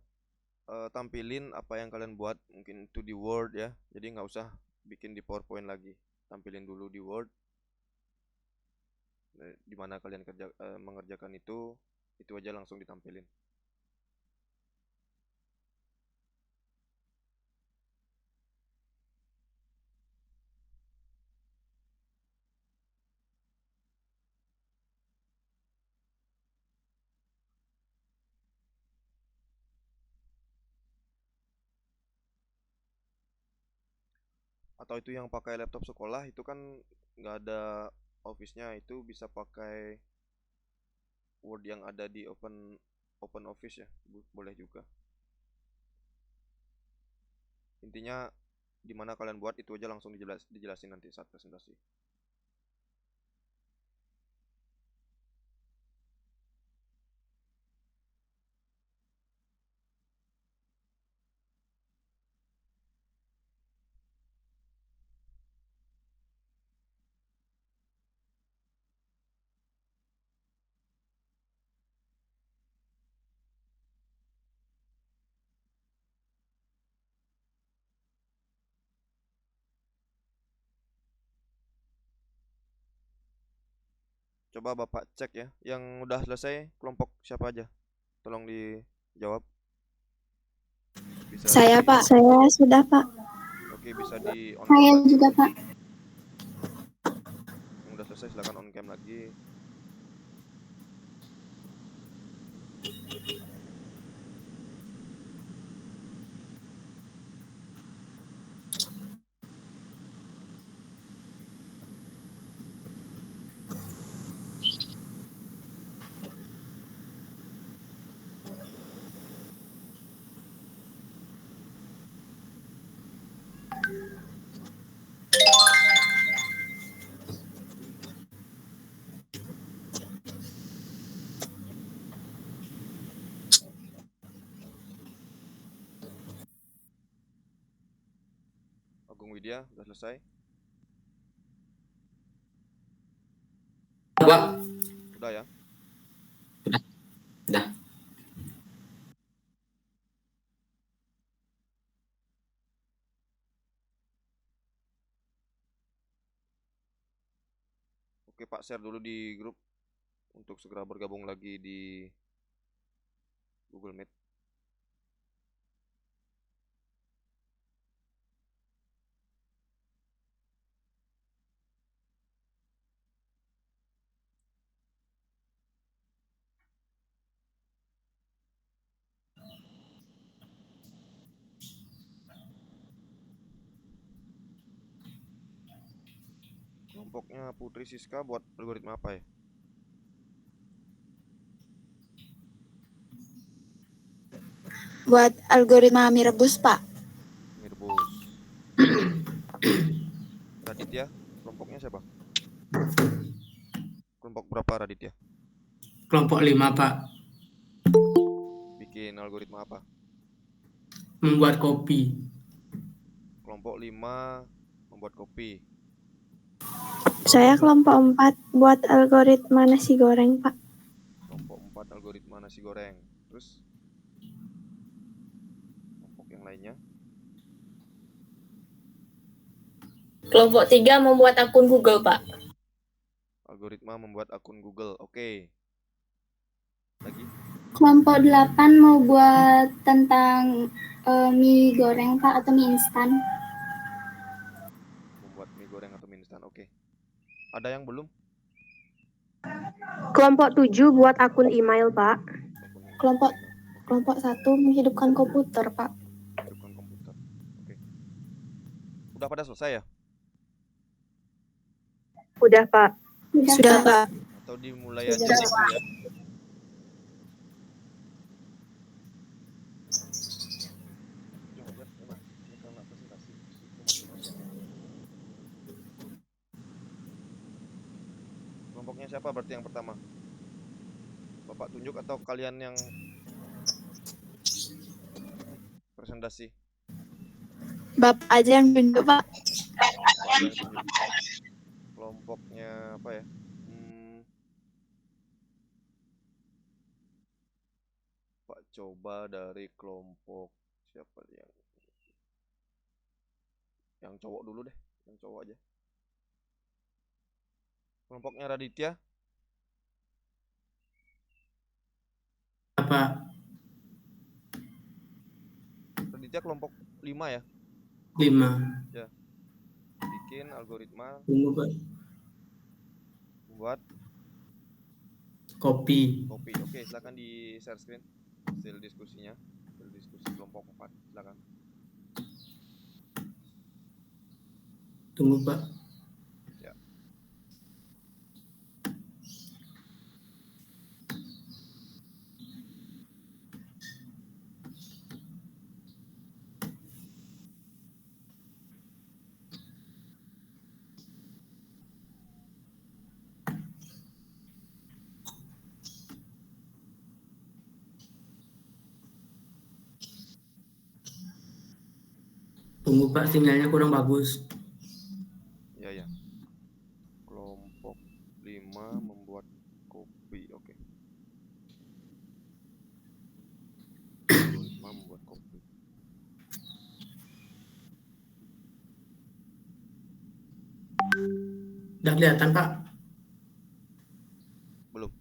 tampilin apa yang kalian buat, mungkin itu di Word ya. Jadi nggak usah bikin di PowerPoint lagi. Tampilin dulu di Word. Di mana kalian mengerjakan itu aja langsung ditampilin. Atau itu yang pakai laptop sekolah itu kan nggak ada Office-nya, itu bisa pakai Word yang ada di Open Office ya, boleh juga. Intinya di mana kalian buat itu aja langsung dijelasin nanti saat presentasi. Coba Bapak cek ya, yang udah selesai kelompok siapa aja? Tolong dijawab. Saya Pak, saya sudah Pak. Oke, bisa di on Saya cam lagi. juga, Pak. Yang udah selesai silakan on cam lagi. Agung Widya udah selesai? Pak. Udah ya? Udah. Oke Pak, share dulu di grup untuk segera bergabung lagi di Google Meet. Kelompoknya Putri Siska buat algoritma apa ya? Buat algoritma mie rebus Pak. Mie rebus. Raditya, kelompoknya siapa? Kelompok berapa Raditya? Kelompok 5 Pak. Bikin algoritma apa? Membuat kopi. Kelompok 5 membuat kopi. Saya kelompok 4 buat algoritma nasi goreng Pak. Kelompok 4 algoritma nasi goreng. Terus kelompok yang lainnya? Kelompok 3 membuat akun Google, Pak. Algoritma membuat akun Google. Oke. Lagi? Kelompok 8 mau buat tentang mie goreng, Pak, atau mie instan. Membuat mie goreng atau mie instan. Oke. Ada yang belum? Kelompok 7 buat akun email, Pak. Kelompok 1 menghidupkan komputer Pak. Menghidupkan komputer. Oke. Udah pada selesai ya? Udah, Pak. Sudah Pak. Atau dimulai aja gitu ya? Kelompoknya siapa berarti yang pertama? Bapak tunjuk atau kalian yang presentasi? Bapak aja yang tunjuk Pak. Yang tunjuk. Kelompoknya apa ya? coba dari kelompok siapa yang cowok dulu deh, yang cowok aja. Kelompoknya Raditya. Apa? Raditya kelompok 5 ya. 5. Ya. Bikin algoritma Tunggu Pak. buat Kopi. kopi. Oke, silakan di share screen hasil diskusinya, hasil diskusi kelompok 4. Silakan. Tunggu Pak. Ya. Tunggu Pak, sinyalnya kurang bagus. Ya. Kelompok 5 membuat kopi. Oke. Algoritma membuat kopi. Udah kelihatan Pak? Belum.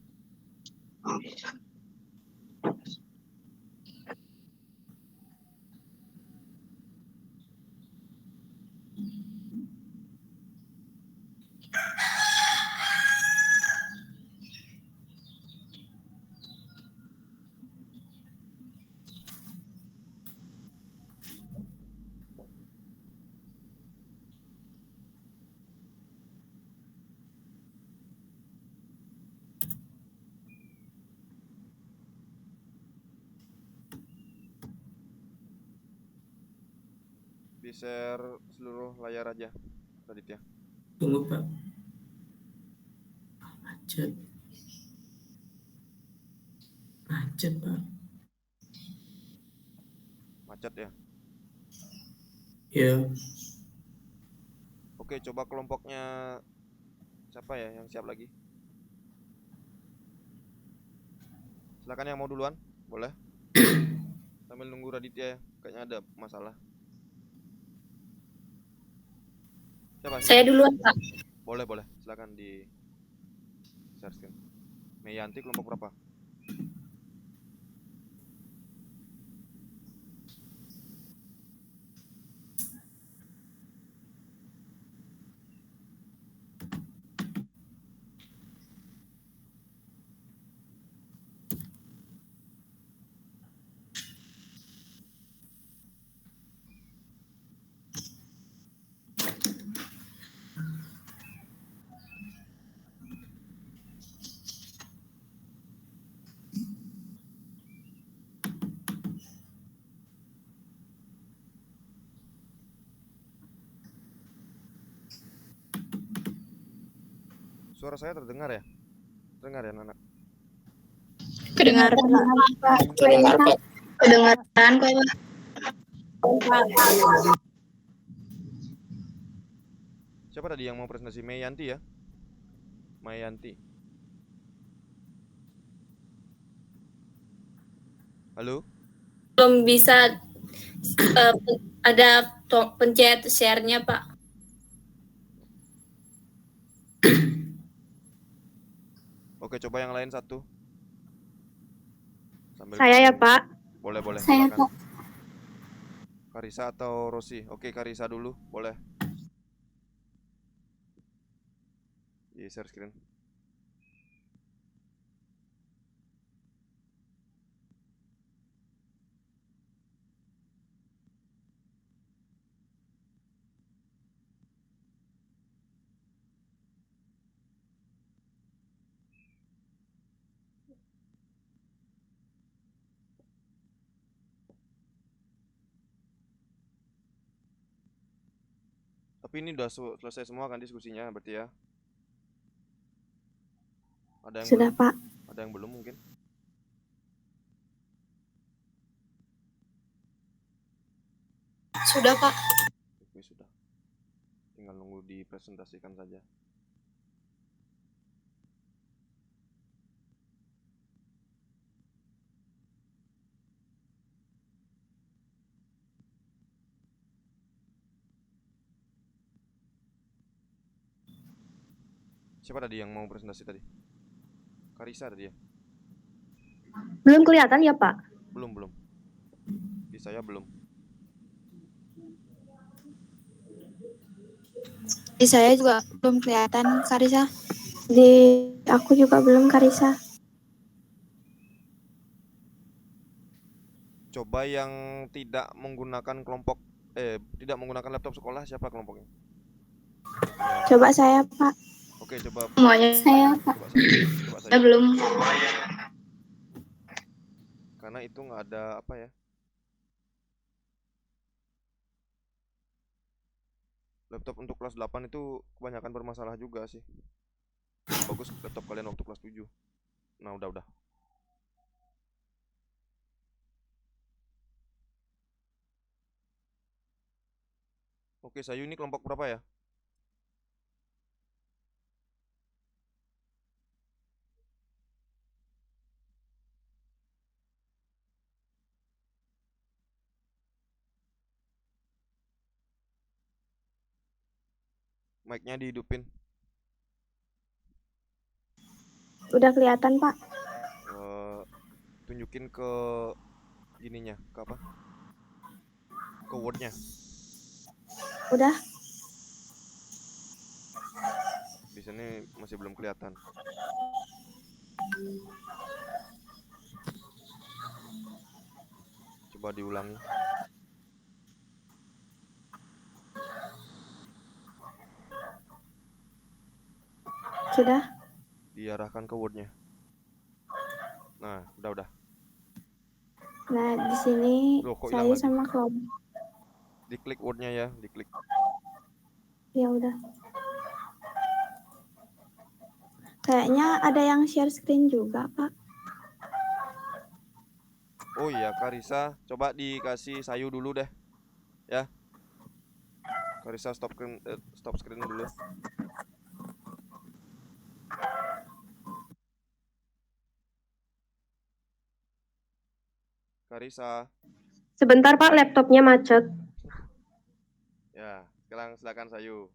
Di share seluruh layar aja, Raditya. Tunggu Pak. Macet. Macet Pak. Macet ya. Ya. Oke, coba kelompoknya siapa ya yang siap lagi? Silakan yang mau duluan, boleh. Sambil nunggu Raditya ya, kayaknya ada masalah. Siapa? Saya duluan, Pak. Boleh. Silakan di share screen. Meyanti kelompok berapa? Suara saya terdengar ya? Terdengar ya, Nana? Kedengaran, Pak. Kedengar Pak. Kedengaran kok, Pak. Siapa tadi yang mau presentasi? Meyanti ya? Mayanti. Halo? Belum bisa ada pencet share-nya, Pak. Oke, coba yang lain satu. Saya ya, Pak. Boleh. Saya, Silakan. Pak. Karisa atau Rosi? Oke, Karisa dulu, boleh. Di share screen. Tapi ini udah selesai semua kan diskusinya berarti ya? Ada yang Sudah, belum? Pak. Ada yang belum mungkin? Sudah, Pak. Oke, sudah. Tinggal nunggu dipresentasikan saja. Siapa tadi yang mau presentasi tadi? Karisa tadi ya? Belum kelihatan ya, Pak? Belum. Di saya belum. Di saya juga belum kelihatan, Karisa. Di aku juga belum, Karisa. Coba yang tidak menggunakan tidak menggunakan laptop sekolah, siapa kelompoknya? Coba saya, Pak. Oke, coba Semuanya. Saya, Pak. coba saya. Belum. Karena itu nggak ada apa ya? Laptop untuk kelas 8 itu kebanyakan bermasalah juga sih. Bagus laptop kalian waktu kelas 7. Nah, udah. Oke, Sayu ini kelompok berapa ya? Mic-nya dihidupin. Udah kelihatan, Pak. Tunjukin ke gininya, ke apa? Ke Word-nya. Udah. Di sini masih belum kelihatan. Coba diulangi. Sudah. Diarahkan ke Word-nya. Nah, udah. Nah, di sini Loh, kok saya hilang lagi? sama kelompok. Diklik Word-nya ya, diklik. Ya udah. Kayaknya ada yang share screen juga, Pak. Oh iya, Karisa, coba dikasih Sayu dulu deh. Ya. Karisa stop screen dulu. Karisa. Sebentar, Pak, laptopnya macet. Ya, sekarang silakan Sayu.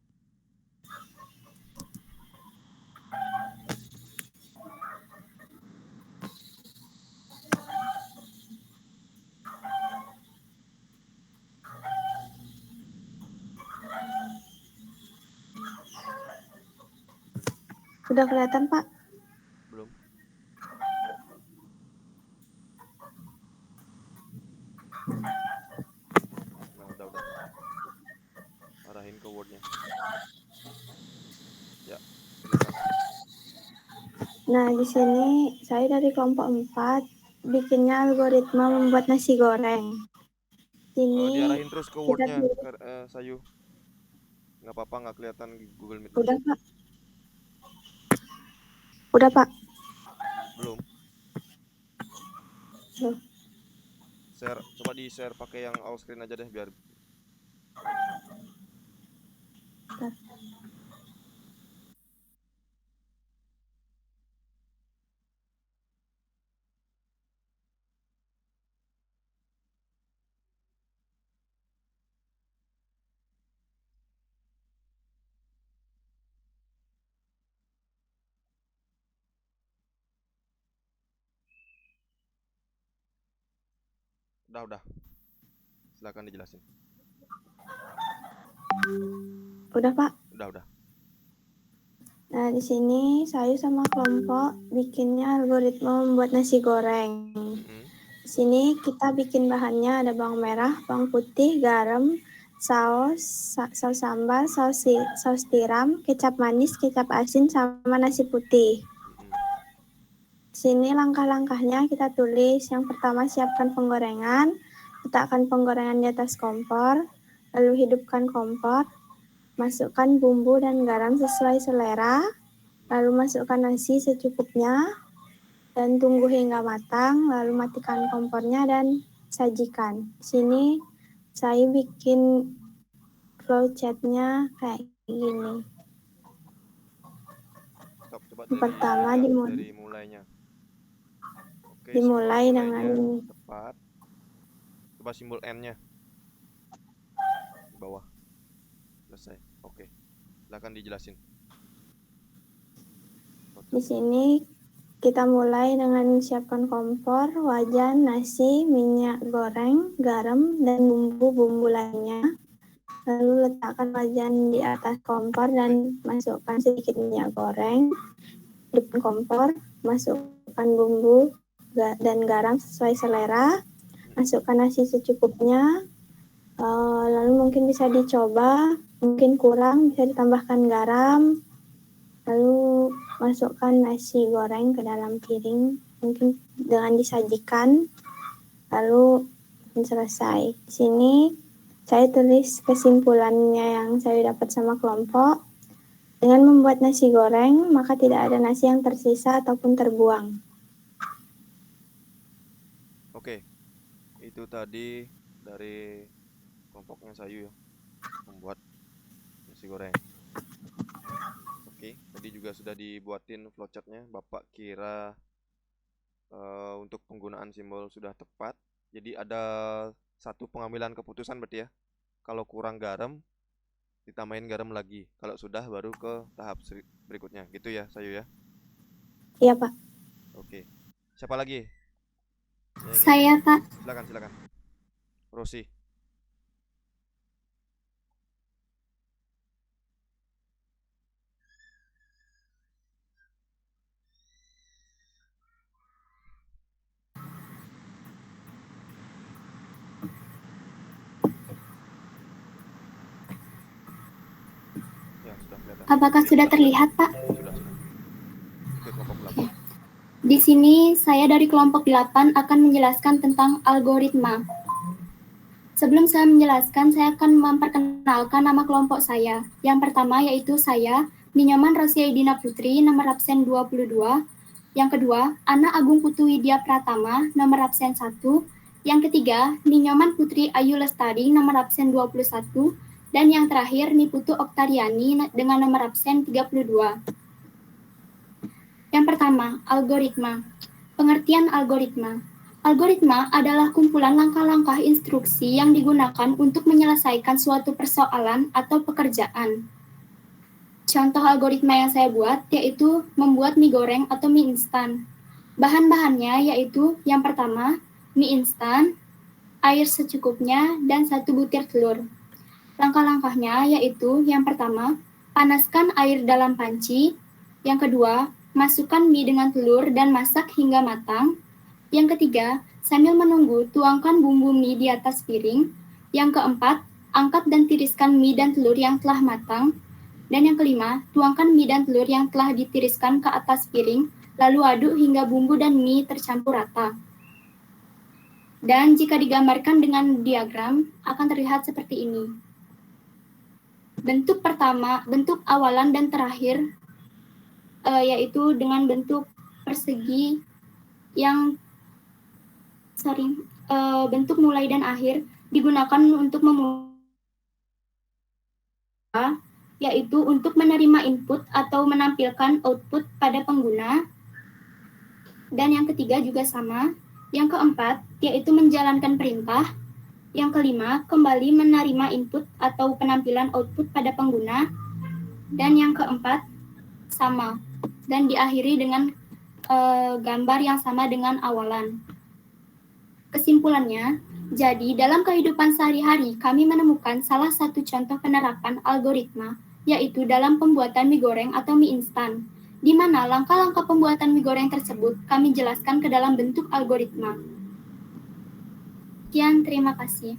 Sudah kelihatan, Pak? Belum. Nah, udah. Arahin ke Word-nya. Ya, silakan. Nah, di sini saya dari kelompok 4 bikinnya algoritma membuat nasi goreng. Sini Diarahin terus ke kita Word-nya, tulis. Sayu. Nggak apa-apa, nggak kelihatan di Google Meet. Udah, Pak. Udah, Pak. Belum. Loh. Coba di-share pakai yang all screen aja deh biar. Bentar. Udah. Silakan dijelasin. Udah, Pak. Udah. Nah, di sini saya sama kelompok bikinnya algoritma membuat nasi goreng. Di sini kita bikin bahannya ada bawang merah, bawang putih, garam, saus sambal, saus tiram, kecap manis, kecap asin, sama nasi putih. Sini langkah-langkahnya kita tulis. Yang pertama, siapkan penggorengan. Letakkan penggorengan di atas kompor. Lalu hidupkan kompor. Masukkan bumbu dan garam sesuai selera. Lalu masukkan nasi secukupnya. Dan tunggu hingga matang. Lalu matikan kompornya dan sajikan. Sini saya bikin flowchart-nya kayak gini. Coba Pertama dari mulainya. Oke, dimulai dengan ini tepat. Coba simbol N-nya di bawah. Selesai. Oke. Silakan dijelasin. Di sini kita mulai dengan siapkan kompor, wajan, nasi, minyak goreng, garam, dan bumbu-bumbu lainnya. Lalu letakkan wajan di atas kompor dan masukkan sedikit minyak goreng. Hidupkan kompor, masukkan bumbu dan garam sesuai selera. Masukkan nasi secukupnya. Lalu mungkin bisa dicoba, mungkin kurang bisa ditambahkan garam. Lalu masukkan nasi goreng ke dalam piring, mungkin dengan disajikan. Lalu selesai. Di sini saya tulis kesimpulannya yang saya dapat sama kelompok. Dengan membuat nasi goreng, maka tidak ada nasi yang tersisa ataupun terbuang. Oke, itu tadi dari kelompoknya Sayu ya, membuat nasi goreng. Oke, tadi juga sudah dibuatin flowchartnya. Bapak kira untuk penggunaan simbol sudah tepat. Jadi ada satu pengambilan keputusan berarti ya. Kalau kurang garam, ditambahin garam lagi. Kalau sudah baru ke tahap berikutnya. Gitu ya, Sayu ya? Iya, Pak. Oke. Siapa lagi? Saya, Pak. Silakan. Rosi. Ya, sudah kelihatan. Apakah sudah terlihat, Pak? Sudah. Oke, kelompok 8. Di sini saya dari kelompok 8 akan menjelaskan tentang algoritma. Sebelum saya menjelaskan, saya akan memperkenalkan nama kelompok saya. Yang pertama yaitu saya, Ninyoman Rosia Idina Putri, nomor absen 22. Yang kedua, Ana Agung Putu Widya Pratama, nomor absen 1. Yang ketiga, Ninyoman Putri Ayu Lestari, nomor absen 21. Dan yang terakhir, Niputu Oktariani dengan nomor absen 32. Yang pertama, algoritma. Pengertian algoritma. Algoritma adalah kumpulan langkah-langkah instruksi yang digunakan untuk menyelesaikan suatu persoalan atau pekerjaan. Contoh algoritma yang saya buat yaitu membuat mie goreng atau mie instan. Bahan-bahannya yaitu yang pertama, mie instan, air secukupnya, dan 1 butir telur. Langkah-langkahnya yaitu yang pertama, panaskan air dalam panci. Yang kedua, masukkan mie dengan telur dan masak hingga matang. Yang ketiga, sambil menunggu, tuangkan bumbu mie di atas piring. Yang keempat, angkat dan tiriskan mie dan telur yang telah matang. Dan yang kelima, tuangkan mie dan telur yang telah ditiriskan ke atas piring, lalu aduk hingga bumbu dan mie tercampur rata. Dan jika digambarkan dengan diagram, akan terlihat seperti ini. Bentuk pertama, bentuk awalan dan terakhir, yaitu dengan bentuk persegi yang bentuk mulai dan akhir digunakan untuk yaitu untuk menerima input atau menampilkan output pada pengguna. Dan yang ketiga juga sama. Yang keempat yaitu menjalankan perintah. Yang kelima kembali menerima input atau penampilan output pada pengguna. Dan yang keempat sama dan diakhiri dengan gambar yang sama dengan awalan. Kesimpulannya, jadi dalam kehidupan sehari-hari kami menemukan salah satu contoh penerapan algoritma, yaitu dalam pembuatan mie goreng atau mie instan, di mana langkah-langkah pembuatan mie goreng tersebut kami jelaskan ke dalam bentuk algoritma. Sekian, terima kasih.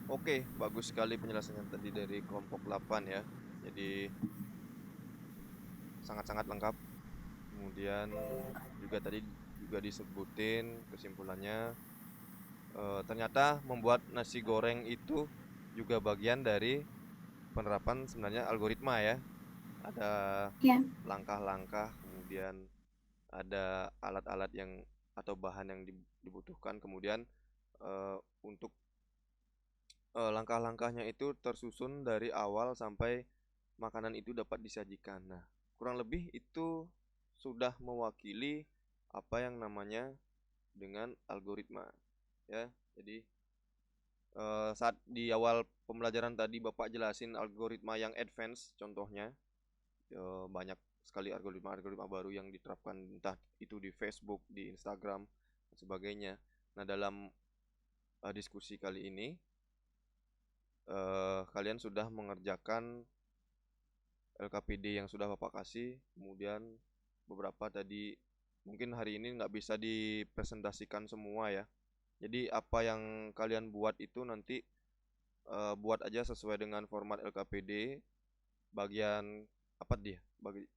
Oke, bagus sekali penjelasannya tadi dari kelompok 8 ya. Jadi sangat-sangat lengkap. Kemudian juga tadi juga disebutin kesimpulannya. Ternyata membuat nasi goreng itu juga bagian dari penerapan sebenarnya algoritma ya. Ada langkah-langkah, kemudian ada alat-alat yang atau bahan yang dibutuhkan, kemudian untuk langkah-langkahnya itu tersusun dari awal sampai makanan itu dapat disajikan. Nah, kurang lebih itu sudah mewakili apa yang namanya dengan algoritma ya. Jadi saat di awal pembelajaran tadi Bapak jelasin algoritma yang advance contohnya. Banyak sekali algoritma baru yang diterapkan entah itu di Facebook, di Instagram dan sebagainya. Nah, dalam diskusi kali ini kalian sudah mengerjakan LKPD yang sudah Bapak kasih, kemudian beberapa tadi mungkin hari ini nggak bisa dipresentasikan semua ya. Jadi apa yang kalian buat itu nanti buat aja sesuai dengan format LKPD bagian apa dia?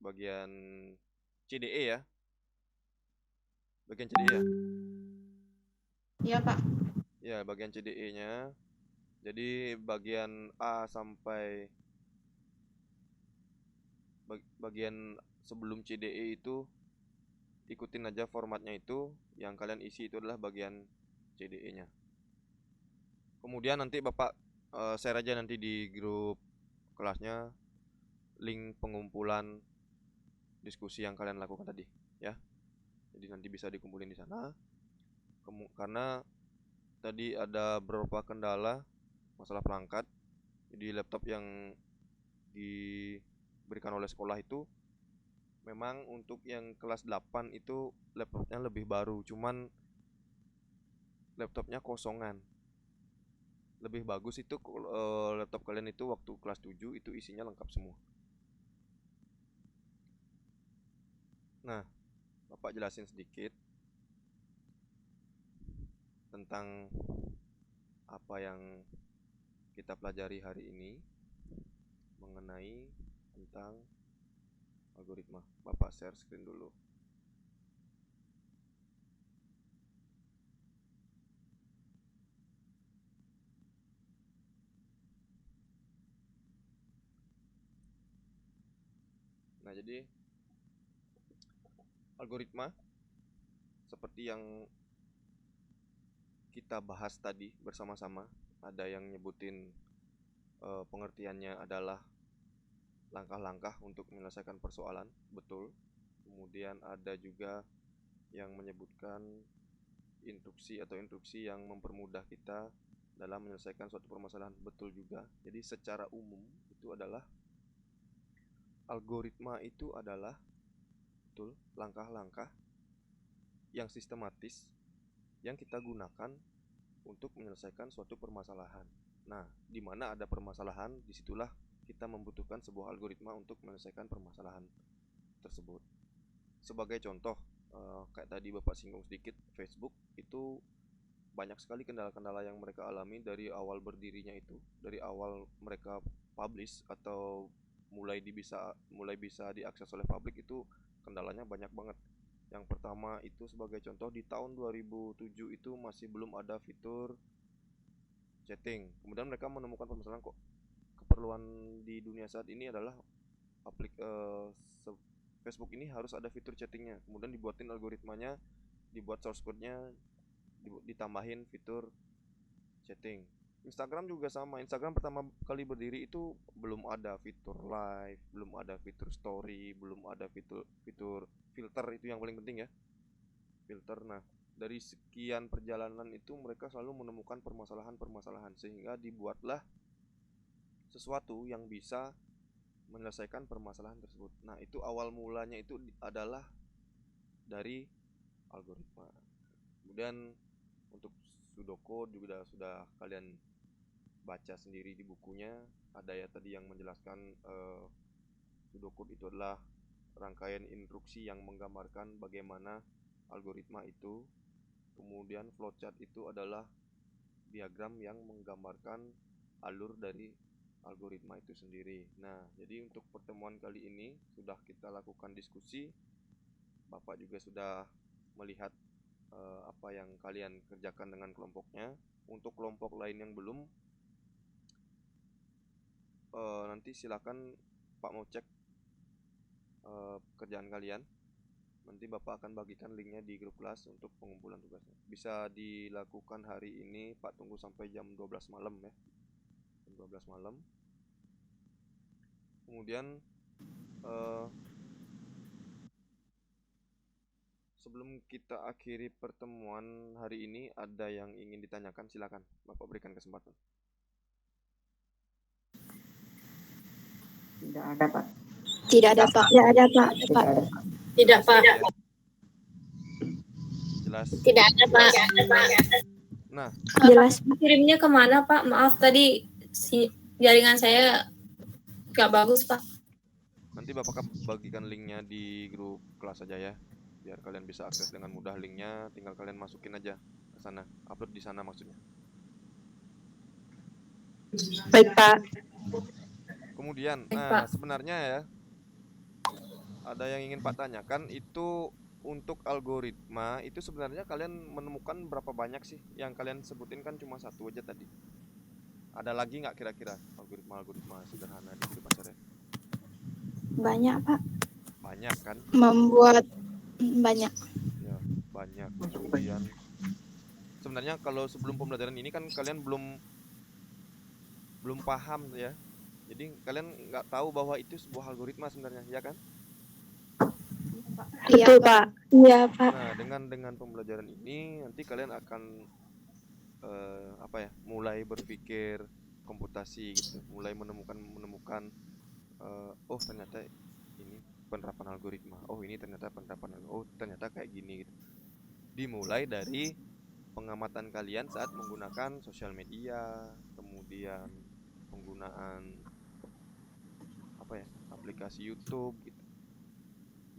Bagian CDE ya. Bagian CDE ya. Iya, Pak. Ya, bagian CDE-nya. Jadi bagian A sampai bagian sebelum CDE itu ikutin aja formatnya itu, yang kalian isi itu adalah bagian CDE-nya. Kemudian nanti Bapak share aja nanti di grup kelasnya link pengumpulan diskusi yang kalian lakukan tadi ya. Jadi nanti bisa dikumpulin di sana. Karena tadi ada beberapa kendala masalah perangkat. Jadi laptop yang diberikan oleh sekolah itu memang untuk yang kelas 8 itu laptopnya lebih baru, cuman laptopnya kosongan. Lebih bagus itu laptop kalian itu waktu kelas 7 itu isinya lengkap semua. Nah, Bapak jelasin sedikit tentang apa yang kita pelajari hari ini mengenai tentang algoritma. Bapak share screen dulu. Nah, jadi algoritma seperti yang kita bahas tadi bersama-sama, ada yang nyebutin pengertiannya adalah langkah-langkah untuk menyelesaikan persoalan, betul. Kemudian ada juga yang menyebutkan instruksi yang mempermudah kita dalam menyelesaikan suatu permasalahan, betul juga. Jadi secara umum itu adalah algoritma itu adalah betul langkah-langkah yang sistematis yang kita gunakan untuk menyelesaikan suatu permasalahan. Nah, di mana ada permasalahan, disitulah kita membutuhkan sebuah algoritma untuk menyelesaikan permasalahan tersebut. Sebagai contoh, kayak tadi Bapak singgung sedikit, Facebook itu banyak sekali kendala-kendala yang mereka alami dari awal berdirinya itu, dari awal mereka publish atau mulai bisa diakses oleh publik itu kendalanya banyak banget. Yang pertama itu sebagai contoh di tahun 2007 itu masih belum ada fitur chatting. Kemudian mereka menemukan permasalahan kok keperluan di dunia saat ini adalah Facebook ini harus ada fitur chattingnya. Kemudian dibuatin algoritmanya, dibuat source code-nya, ditambahin fitur chatting. Instagram juga sama. Instagram pertama kali berdiri itu belum ada fitur live, belum ada fitur story, belum ada fitur filter, itu yang paling penting ya, filter. Nah, dari sekian perjalanan itu mereka selalu menemukan permasalahan-permasalahan sehingga dibuatlah sesuatu yang bisa menyelesaikan permasalahan tersebut. Nah, itu awal mulanya itu adalah dari algoritma. Kemudian untuk pseudocode juga sudah kalian baca sendiri di bukunya, ada ya tadi yang menjelaskan pseudocode itu adalah rangkaian instruksi yang menggambarkan bagaimana algoritma itu. Kemudian flowchart itu adalah diagram yang menggambarkan alur dari algoritma itu sendiri. Nah, jadi untuk pertemuan kali ini sudah kita lakukan diskusi. Bapak juga sudah melihat apa yang kalian kerjakan dengan kelompoknya. Untuk kelompok lain yang belum, nanti silakan Pak mau cek pekerjaan kalian. Nanti Bapak akan bagikan linknya di grup kelas untuk pengumpulan tugasnya. Bisa dilakukan hari ini, Pak tunggu sampai jam 12 malam ya. Jam 12 malam. Kemudian sebelum kita akhiri pertemuan hari ini, ada yang ingin ditanyakan, silakan Bapak berikan kesempatan. Tidak ada, Pak. Tidak ada, Pak. Tidak ada, Pak. Tidak, Pak. Jelas? Tidak ada, Pak. Nah, Jelas. Kirimnya kemana, Pak? Maaf, tadi jaringan saya nggak bagus, Pak. nanti Bapak bagikan linknya di grup kelas aja ya, biar kalian bisa akses dengan mudah linknya. Tinggal kalian masukin aja ke sana, upload di sana maksudnya. Baik, Pak. Kemudian, Baik, nah Pak. sebenarnya ya, ada yang ingin Pak tanyakan, itu untuk algoritma itu sebenarnya kalian menemukan berapa banyak sih? Yang kalian sebutin kan cuma satu aja tadi. Ada lagi nggak kira-kira algoritma sederhana di kehidupan sehari? Banyak, Pak. Banyak kan? Membuat banyak. Ya, banyak. Kemudian sebenarnya kalau sebelum pembelajaran ini kan kalian belum paham ya. Jadi kalian nggak tahu bahwa itu sebuah algoritma sebenarnya, ya kan? Betul, Pak. Iya, Pak. Nah, dengan pembelajaran ini nanti kalian akan mulai berpikir komputasi gitu, mulai menemukan oh ternyata ini penerapan algoritma, oh ini ternyata ternyata kayak gini gitu. Dimulai dari pengamatan kalian saat menggunakan sosial media, kemudian penggunaan aplikasi YouTube gitu.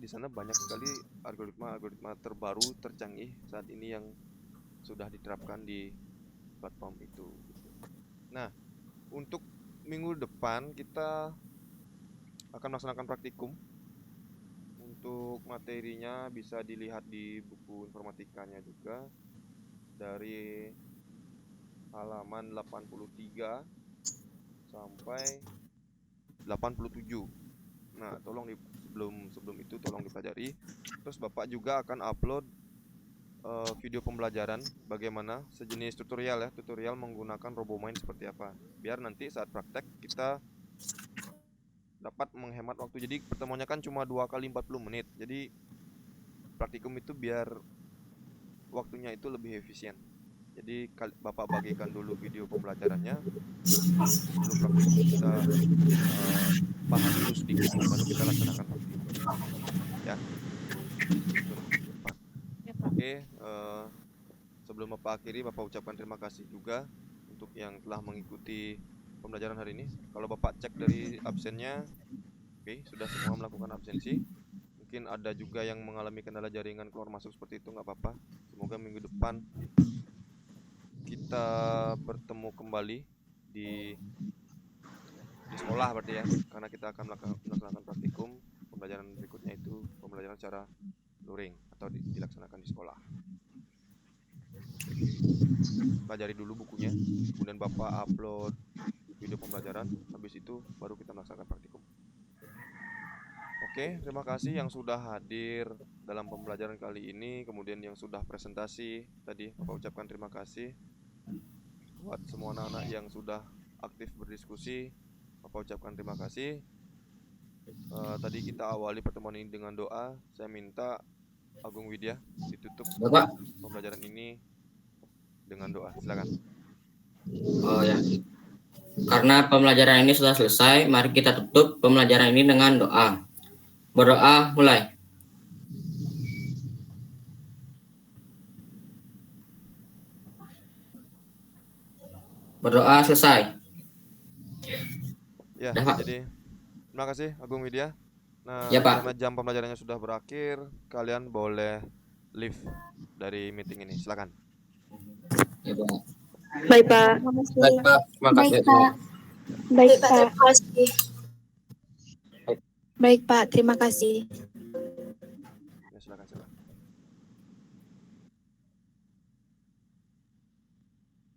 Di sana banyak sekali algoritma terbaru tercanggih saat ini yang sudah diterapkan di platform itu. Nah, untuk minggu depan kita akan melaksanakan praktikum. Untuk materinya bisa dilihat di buku informatikanya juga, dari halaman 83 sampai 87. Nah, tolong sebelum itu tolong dipelajari. Terus Bapak juga akan upload video pembelajaran bagaimana sejenis tutorial ya, tutorial menggunakan RoboMind seperti apa. Biar nanti saat praktek kita dapat menghemat waktu. Jadi pertemuannya kan cuma 2 kali 40 menit. Jadi praktikum itu biar waktunya itu lebih efisien. Jadi Bapak bagikan dulu video pembelajarannya, sebelum praktikum kita paham dulu sedikit, baru kita laksanakan praktikum ya. Oke, sebelum Bapak akhiri, Bapak ucapkan terima kasih juga untuk yang telah mengikuti pembelajaran hari ini. Kalau Bapak cek dari absennya, oke, sudah semua melakukan absensi. Mungkin ada juga yang mengalami kendala jaringan keluar masuk seperti itu, nggak apa-apa. Semoga minggu depan kita bertemu kembali di sekolah berarti ya, karena kita akan melaksanakan praktikum. Pembelajaran berikutnya itu pembelajaran secara luring atau dilaksanakan di sekolah. Pelajari dulu bukunya, kemudian Bapak upload video pembelajaran, habis itu baru kita melaksanakan praktikum. Oke, terima kasih yang sudah hadir dalam pembelajaran kali ini, kemudian yang sudah presentasi tadi Bapak ucapkan terima kasih. Buat semua anak-anak yang sudah aktif berdiskusi, Bapak ucapkan terima kasih. Tadi kita awali pertemuan ini dengan doa. Saya minta Agung Widya ditutup Bapak. pembelajaran ini dengan doa. Silakan. Oh ya. Karena pembelajaran ini sudah selesai, mari kita tutup pembelajaran ini dengan doa. Berdoa, mulai. Berdoa, selesai. Ya, Dah, Pak. jadi terima kasih Agung Widya. Nah, Ya, Pak. karena jam pembelajarannya sudah berakhir, kalian boleh leave dari meeting ini. Silakan. Ya, Pak. Baik, Pak. Baik, Pak. Terima kasih. Baik, Pak. Baik, Pak. Baik, Pak. Terima kasih.